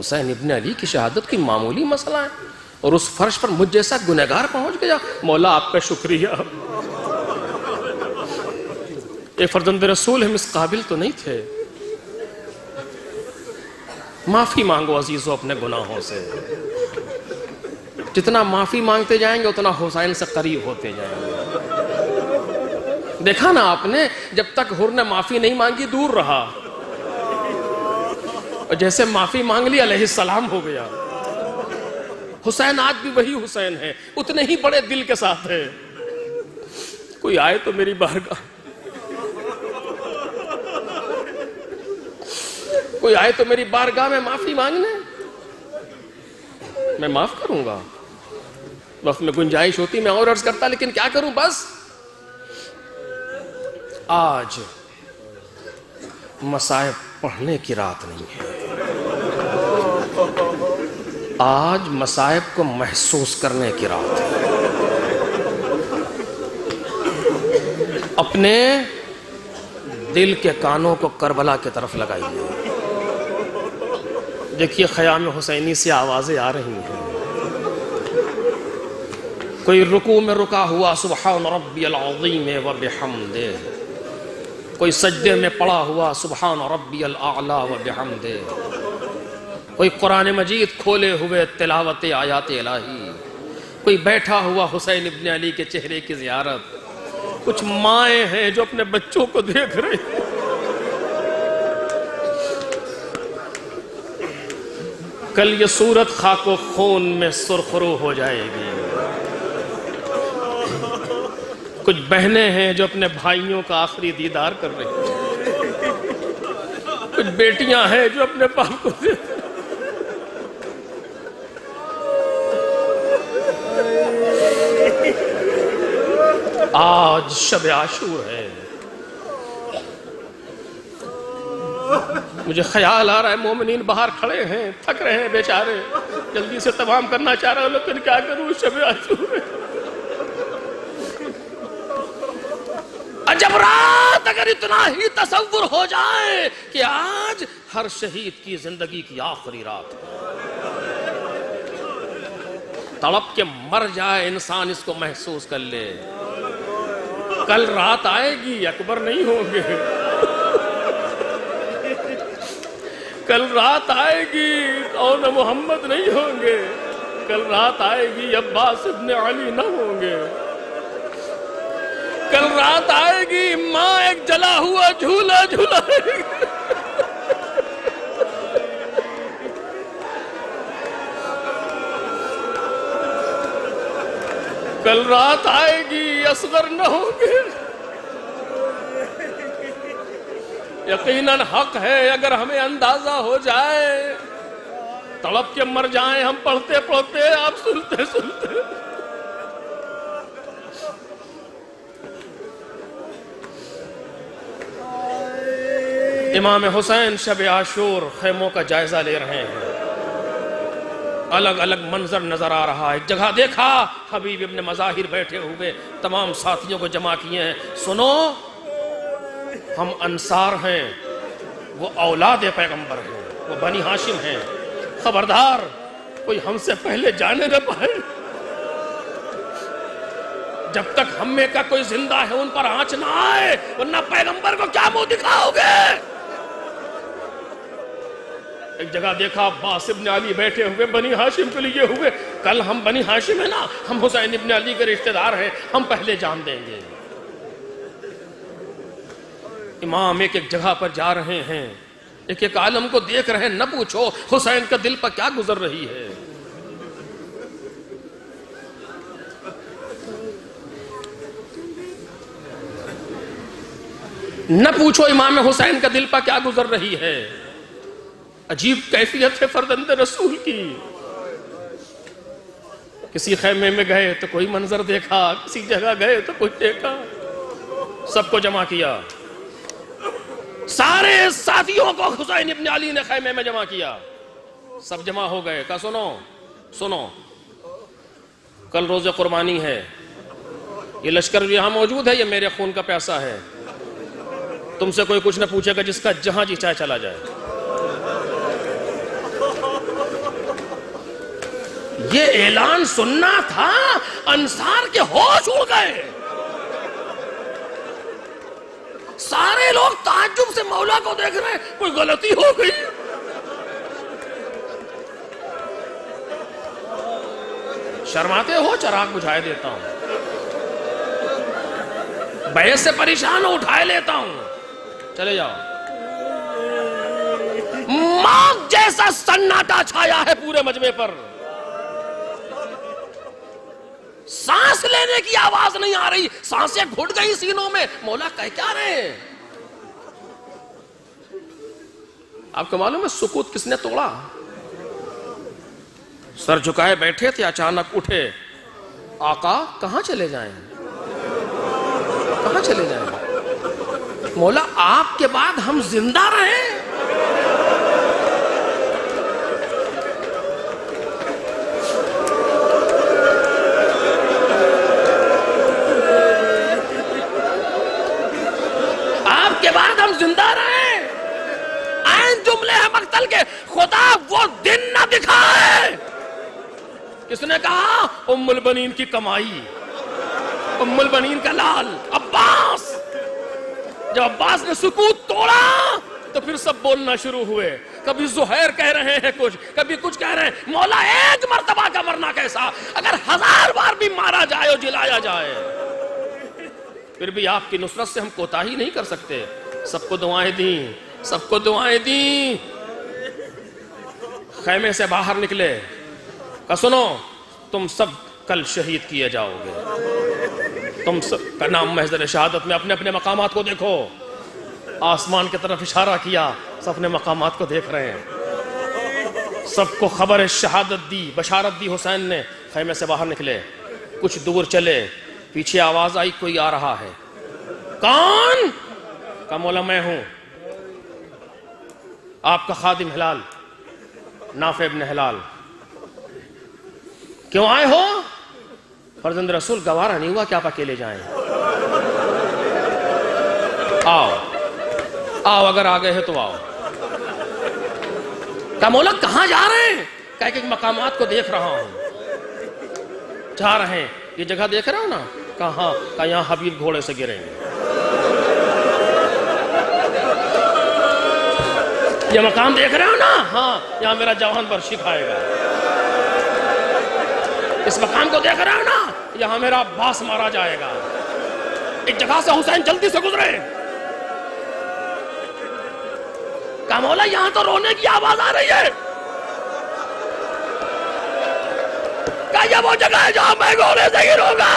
حسین ابن علی کی شہادت کی معمولی مسئلہ ہے، اور اس فرش پر مجھ جیسا گنہگار پہنچ گیا۔ مولا آپ کا شکریہ، اے فرزند رسول ہم اس قابل تو نہیں تھے۔ معافی مانگو عزیزو اپنے گناہوں سے، جتنا معافی مانگتے جائیں گے اتنا حسین سے قریب ہوتے جائیں گے۔ دیکھا نا آپ نے، جب تک حر نے معافی نہیں مانگی دور رہا، اور جیسے معافی مانگ لی علیہ السلام ہو گیا۔ حسین آج بھی وہی حسین ہے، اتنے ہی بڑے دل کے ساتھ ہے۔ کوئی آئے تو میری بارگاہ کوئی آئے تو میری بارگاہ میں معافی مانگنے، میں معاف کروں گا، وقت میں گنجائش ہوتی میں اور عرض کرتا، لیکن کیا کروں، بس آج مصائب پڑھنے کی رات نہیں ہے، آج مصائب کو محسوس کرنے کی رات ہے۔ اپنے دل کے کانوں کو کربلا کی طرف لگائیے، دیکھیے خیام حسینی سے آوازیں آ رہی ہیں، کوئی رکوع میں رکا ہوا سبحان ربی العظیم و بحمدہ، کوئی سجدے میں پڑا ہوا سبحان ربی الاعلی و بحمدہ، کوئی قرآن مجید کھولے ہوئے تلاوت آیات الہی، کوئی بیٹھا ہوا حسین ابن علی کے چہرے کی زیارت، کچھ مائیں ہیں جو اپنے بچوں کو دیکھ رہے ہیں۔ کل یہ صورت خاک و خون میں سرخرو ہو جائے گی۔ کچھ بہنیں ہیں جو اپنے بھائیوں کا آخری دیدار کر رہی ہیں، کچھ بیٹیاں ہیں جو اپنے باپ کو دیکھ رہی ہیں۔ آج شب عاشور ہے، مجھے خیال آ رہا ہے مومنین باہر کھڑے ہیں، تھک رہے ہیں بیچارے، جلدی سے تمام کرنا چاہ رہا ہوں لیکن کیا کروں، شب عاشور ہے۔ عجب رات اگر اتنا ہی تصور ہو جائے کہ آج ہر شہید کی زندگی کی آخری رات ہے، تڑپ کے مر جائے انسان، اس کو محسوس کر لے، کل رات آئے گی اکبر نہیں ہوں گے، کل رات آئے گی کون محمد نہیں ہوں گے، کل رات آئے گی عباس ابن علی نہ ہوں گے، کل رات آئے گی ماں ایک جلا ہوا جھولا جھولائے گی، کل رات آئے گی اصغر نہ ہوں گے۔ یقیناً حق ہے اگر ہمیں اندازہ ہو جائے، تڑپ کے مر جائیں ہم پڑھتے پڑھتے، آپ سنتے سنتے۔ امام حسین شب عاشور خیموں کا جائزہ لے رہے ہیں، الگ الگ منظر نظر آ رہا ہے۔ ایک جگہ دیکھا حبیب ابن مظاہر بیٹھے ہوئے تمام ساتھیوں کو جمع کیے ہیں، سنو ہم انصار ہیں، وہ اولاد پیغمبر ہیں، وہ بنی ہاشم ہیں، خبردار کوئی ہم سے پہلے جانے نہ پائے، جب تک ہم میں کا کوئی زندہ ہے ان پر آنچ نہ آئے، ورنہ پیغمبر کو کیا منہ دکھاؤ گے۔ ایک جگہ دیکھا عباس ابن علی بیٹھے ہوئے بنی ہاشم کے لیے ہوئے، کل ہم بنی ہاشم ہیں نا، ہم حسین ابن علی کے رشتہ دار ہیں، ہم پہلے جان دیں گے۔ امام ایک ایک جگہ پر جا رہے ہیں، ایک ایک عالم کو دیکھ رہے ہیں، نہ پوچھو حسین کا دل پر کیا گزر رہی ہے۔ نہ پوچھو امام حسین کا دل پر کیا گزر رہی ہے۔ عجیب کیفیت ہے فرزند رسول کی، کسی خیمے میں گئے تو کوئی منظر دیکھا، کسی جگہ گئے تو کچھ دیکھا، سب کو جمع کیا، سارے ساتھیوں کو حسین ابن علی نے خیمے میں جمع کیا، سب جمع ہو گئے، کہا سنو کل روز قربانی ہے، یہ لشکر جو یہاں موجود ہے یہ میرے خون کا پیاسہ ہے، تم سے کوئی کچھ نہ پوچھے گا، جس کا جہاں جی چاہے چلا جائے۔ یہ اعلان سننا تھا، انصار کے ہوش اڑ گئے، سارے لوگ تعجب سے مولا کو دیکھ رہے ہیں، کوئی غلطی ہو گئی۔ شرماتے ہو، چراغ بجھائے دیتا ہوں، بیعت سے پریشان ہو، اٹھائے لیتا ہوں، چلے جاؤ۔ موت جیسا سناٹا چھایا ہے پورے مجمع پر، سانس لینے کی آواز نہیں آ رہی، سانسیں گھٹ گئی سینوں میں، مولا کہہ کیا رہے ہیں؟ آپ کو معلوم ہے سکوت کس نے توڑا؟ سر جھکائے بیٹھے تھے، اچانک اٹھے، آقا کہاں چلے جائیں، کہاں چلے جائیں؟ مولا آپ کے بعد ہم زندہ رہیں؟ آپ کے بعد ہم زندہ رہیں؟ آئین جملے ہیں مقتل کے، خدا وہ دن نہ دکھائے۔ کس نے کہا؟ ام البنین کی کمائی، ام البنین کا لال عباس۔ جب عباس نے سکوت توڑا تو پھر سب بولنا شروع ہوئے، کبھی زہیر کہہ رہے ہیں کچھ، کبھی کچھ کہہ رہے ہیں۔ مولا ایک مرتبہ کا مرنا کیسا، اگر 1000 بار بھی مارا جائے اور جلایا جائے پھر بھی آپ کی نصرت سے ہم کوتاہی نہیں کر سکتے۔ سب کو دعائیں دیں، سب کو دعائیں دیں۔ خیمے سے باہر نکلے، کہ سنو تم سب کل شہید کیے جاؤ گے۔ تم سب کا نام محضر شہادت میں اپنے اپنے مقامات کو دیکھو۔ آسمان کی طرف اشارہ کیا، سب اپنے مقامات کو دیکھ رہے ہیں۔ سب کو خبر شہادت دی، بشارت دی حسین نے۔ خیمے سے باہر نکلے، کچھ دور چلے، پیچھے آواز آئی کوئی آ رہا ہے۔ کون؟ کہا مولا میں ہوں، آپ کا خادم ہلال، نافع ابن ہلال۔ کیوں آئے ہو؟ فرزند رسول گوارا نہیں ہوا کہ آپ اکیلے جائیں۔ آؤ آؤ، اگر آ گئے ہیں تو آؤ۔ کہا مولا کہاں جا رہے ہیں؟ کہا کہ مقامات کو دیکھ رہا ہوں۔ جا رہے ہیں، یہ جگہ دیکھ رہے ہو نا؟ کہاں؟ کہا یہاں حبیب گھوڑے سے گریں گے۔ یہ مقام دیکھ رہے ہو نا؟ ہاں، یہاں میرا جوان برشی کھائے گا۔ اس مقام کو دیکھ رہے ہو نا؟ یہاں میرا عباس مارا جائے گا۔ ایک جگہ سے حسین جلدی سے گزرے۔ کہا مولا یہاں تو رونے کی آواز آ رہی ہے۔ کہا یہ وہ جگہ ہے جہاں میں گھوڑے سے گروں گا۔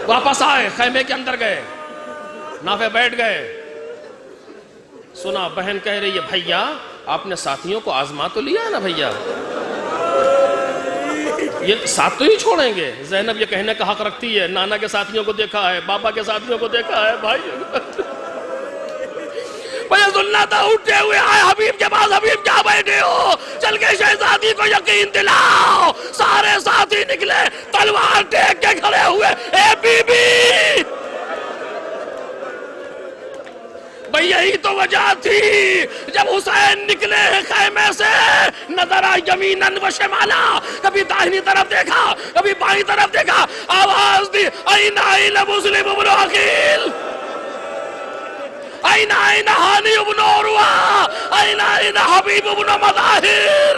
واپس آئے، خیمے کے اندر گئے، نافع بیٹھ گئے۔ سنا بہن کہہ رہی ہے بھیا آپ نے ساتھیوں کو آزما تو لیا ہے نا بھیا، یہ ساتھ تو ہی چھوڑیں گے۔ زینب یہ کہنے کا حق رکھتی ہے، نانا کے ساتھیوں کو دیکھا ہے، بابا کے ساتھیوں کو دیکھا ہے، بھائی اللہ تھا اٹھے ہوئے آئے حبیب کے پاس۔ حبیب کیا بیٹھے ہو؟ چل کے شہزادی کو یقین دلاؤ۔ سارے ساتھی نکلے، تلوار ٹیک کے کھڑے ہوئے۔ اے بی بی، بھئی یہی تو وجہ تھی جب حسین نکلے خیمے سے، نظر آئی یمیناً و شمالا، کبھی داہنی طرف دیکھا، کبھی بائیں طرف دیکھا، آواز دی این این مسلم ابن عقیل، این این ہانی ابن عروہ، این این حبیب ابن مظاہر۔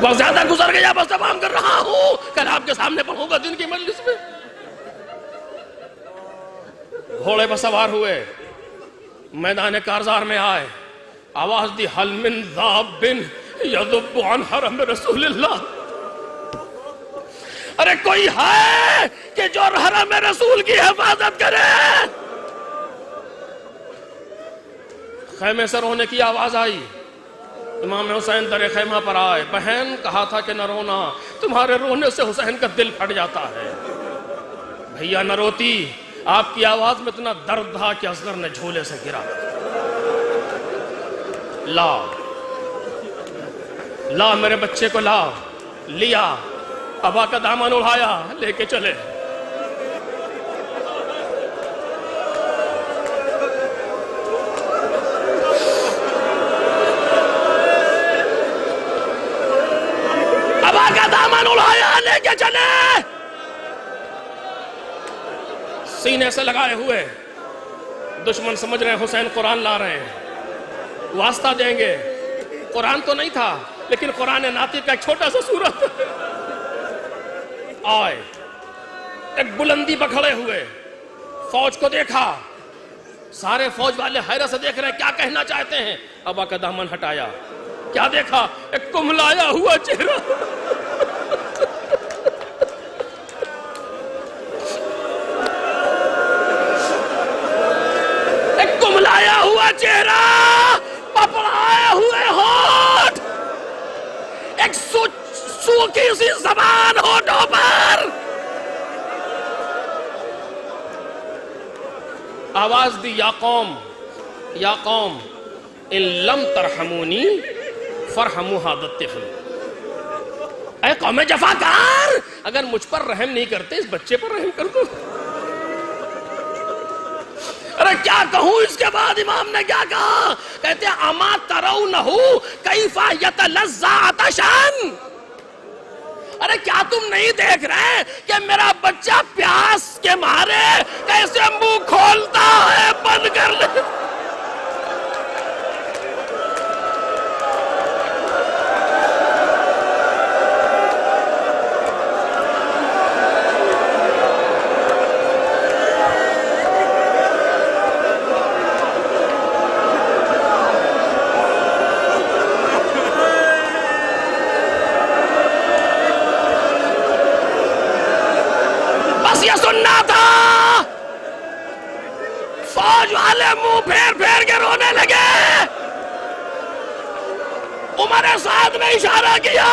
بہت زیادہ گزر گیا، بس تمام کر رہا ہوں، کل آپ کے سامنے پڑھوں گا دن کی مجلس میں۔ گھوڑے پر سوار ہوئے، میدان کارزار میں آئے، آواز دی حل من ذاب یذب عن حرم رسول اللہ، ارے کوئی ہے کہ جو حرم رسول کی حفاظت کرے؟ خیمے سے رونے کی آواز آئی، امام حسین در خیمہ پر آئے۔ بہن کہا تھا کہ نہ رونا، تمہارے رونے سے حسین کا دل پھٹ جاتا ہے۔ بھیا نہ روتی، آپ کی آواز میں اتنا درد تھا کہ اصغر نے جھولے سے گرا۔ لا لا میرے بچے کو لا، لیا، ابا کا دامن اڑایا، لے کے چلے۔ ابا کا دامن اڑایا، لے کے چلے، سینے سے لگائے ہوئے۔ دشمن سمجھ رہے ہیں حسین قرآن لا رہے ہیں، واسطہ دیں گے۔ قرآن تو نہیں تھا لیکن قرآن ناطق کا ایک چھوٹا سا سورت آئے، ایک بلندی پر کھڑے ہوئے، فوج کو دیکھا، سارے فوج والے حیرت سے دیکھ رہے ہیں کیا کہنا چاہتے ہیں. ابا کا دامن ہٹایا, کیا دیکھا؟ ایک کملایا ہوا چہرہ. ایک کملایا ہوا چہرہ, پپڑائے ہوئے ہونٹ, ایک سوکھی سی زبان ہونٹوں پر. آواز دی, یا قوم یا قوم ان لم ترحمونی فرحموا ھذا الطفل. اے قوم جفاکار, اگر مجھ پر رحم نہیں کرتے اس بچے پر رحم کر دو. ارے کیا کہوں اس کے بعد امام نے کیا کہا؟ کہتے ہیں اما ترونہ کیف یتلظی عطشان. ارے کیا تم نہیں دیکھ رہے کہ میرا بچہ پیاس کے مارے کیسے منہ کھولتا ہے, بند کر لے. یہ سننا تھا. فوج والے منہ پھیر پھیر کے رونے لگے. عمر سعد نے اشارہ کیا,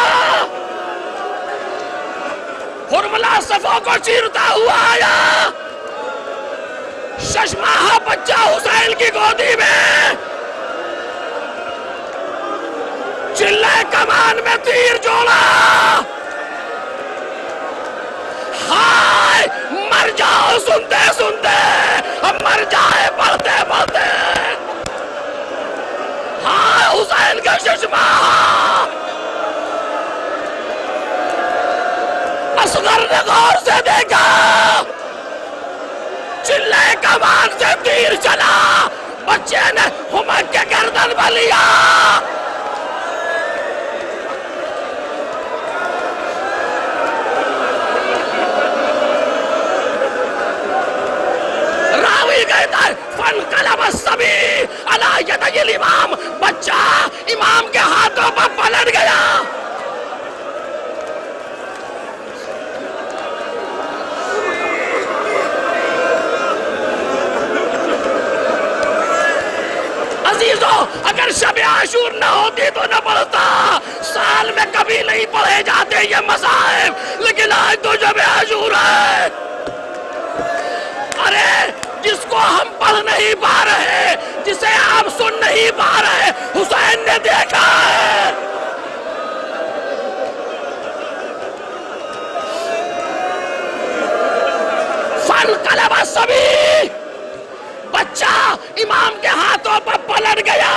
حرملہ صفوں کو چیرتا ہوا آیا. 6 ماہ بچہ حسین کی گودی میں, چلے کمان میں تیر جوڑا. ہائے مر جاؤ سنتے سنتے, ہم مر جائے پڑھتے پڑھتے. ہائے حسین کا 6 ماہ. اصغر نے غور سے دیکھا, چلے کمان سے تیر چلا, بچے نے ہمک کے گردن پر لیا. کہتا ہے فانقلب الصبی علی یدی الامام, بچہ امام کے ہاتھوں پر پلٹ گیا. عزیزو, اگر شب عاشور نہ ہوتی تو نہ پڑھتا. سال میں کبھی نہیں پڑھے جاتے یہ مصائب, لیکن آج تو شب عاشور ہے. ارے جس کو ہم پڑھ نہیں پا رہے, جسے آپ سن نہیں پا رہے, حسین نے دیکھا ہے. فانقلب الصبی, بچہ امام کے ہاتھوں پر پلٹ گیا.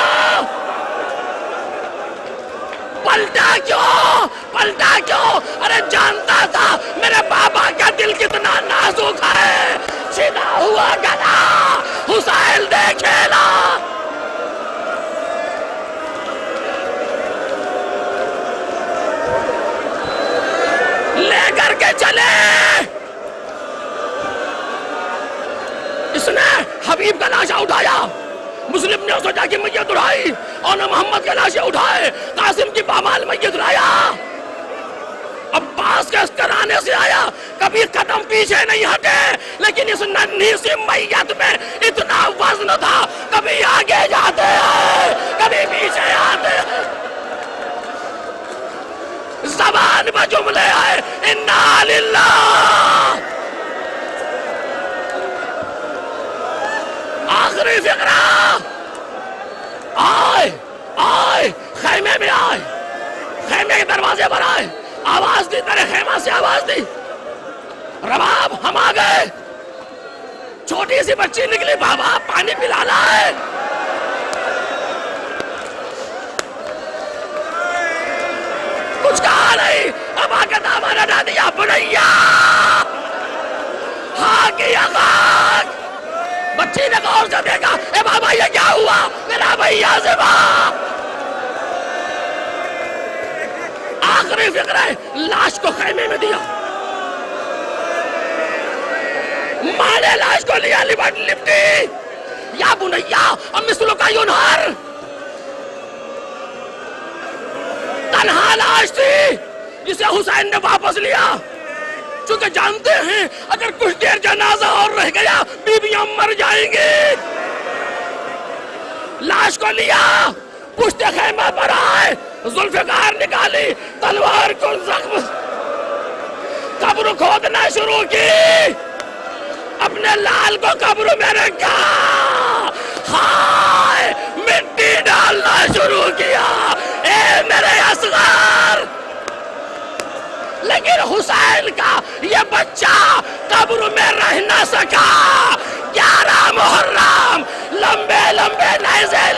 پلٹا کیوں؟ پلٹا کیوں؟ ارے جانتا تھا میرے بابا کا دل کتنا نازک ہے. سیدھا ہوا گلا حسین دیکھے نا. لے کر کے چلے. اس نے حبیب کا لاشا اٹھایا, مسلم نے سوچا کہ میت اٹھائی, اور نے محمد کے لاشے اٹھائے, قاسم کی پامال میت لایا. عباس کے کرانے سے آیا, کبھی قدم پیچھے نہیں ہٹے, لیکن اس ننھی سی میت میں اتنا وزن تھا, کبھی آگے جاتے ہیں کبھی پیچھے آتے ہیں. زبان میں جملے آئے انا للہ. آخری فقرہ, آئے آئے خیمے میں آئے, خیمے کے دروازے پر آئے, آواز دی, تیرے خیمہ سے آواز دی, رباب ہم آ گئے. چھوٹی سی بچی نکلی, بابا پانی پلانا ہے. کچھ کہا نہیں, اب آ کے دامن ہٹا دیا. بنیا ہاں کیا خاک. بچی نے غور سے دیکھا, اے بابا یہ کیا ہوا؟ میرا بھیا زبا. آخری فکر ہے, لاش کو خیمے میں دیا. ماں نے لاش کو لیا, لپٹی, یا بنیا مثلک ینہر. تنہا لاش تھی جسے حسین نے واپس لیا، چونکہ جانتے ہیں اگر کچھ دیر جنازہ اور رہ گیا بیویاں مر جائیں گی. لاش کو لیا، پشت خیمہ پر آئے، ذوالفقار نکالی، تلوار کو زخم، قبر کھودنا شروع کی، اپنے لال کو قبر میں رکھا، ہائے مٹی ڈالنا شروع کیا، اے میرے اصغر. لیکن حسین کا یہ بچہ قبر میں رہ نہ سکا. 11 محرم لمبے لمبے نیزے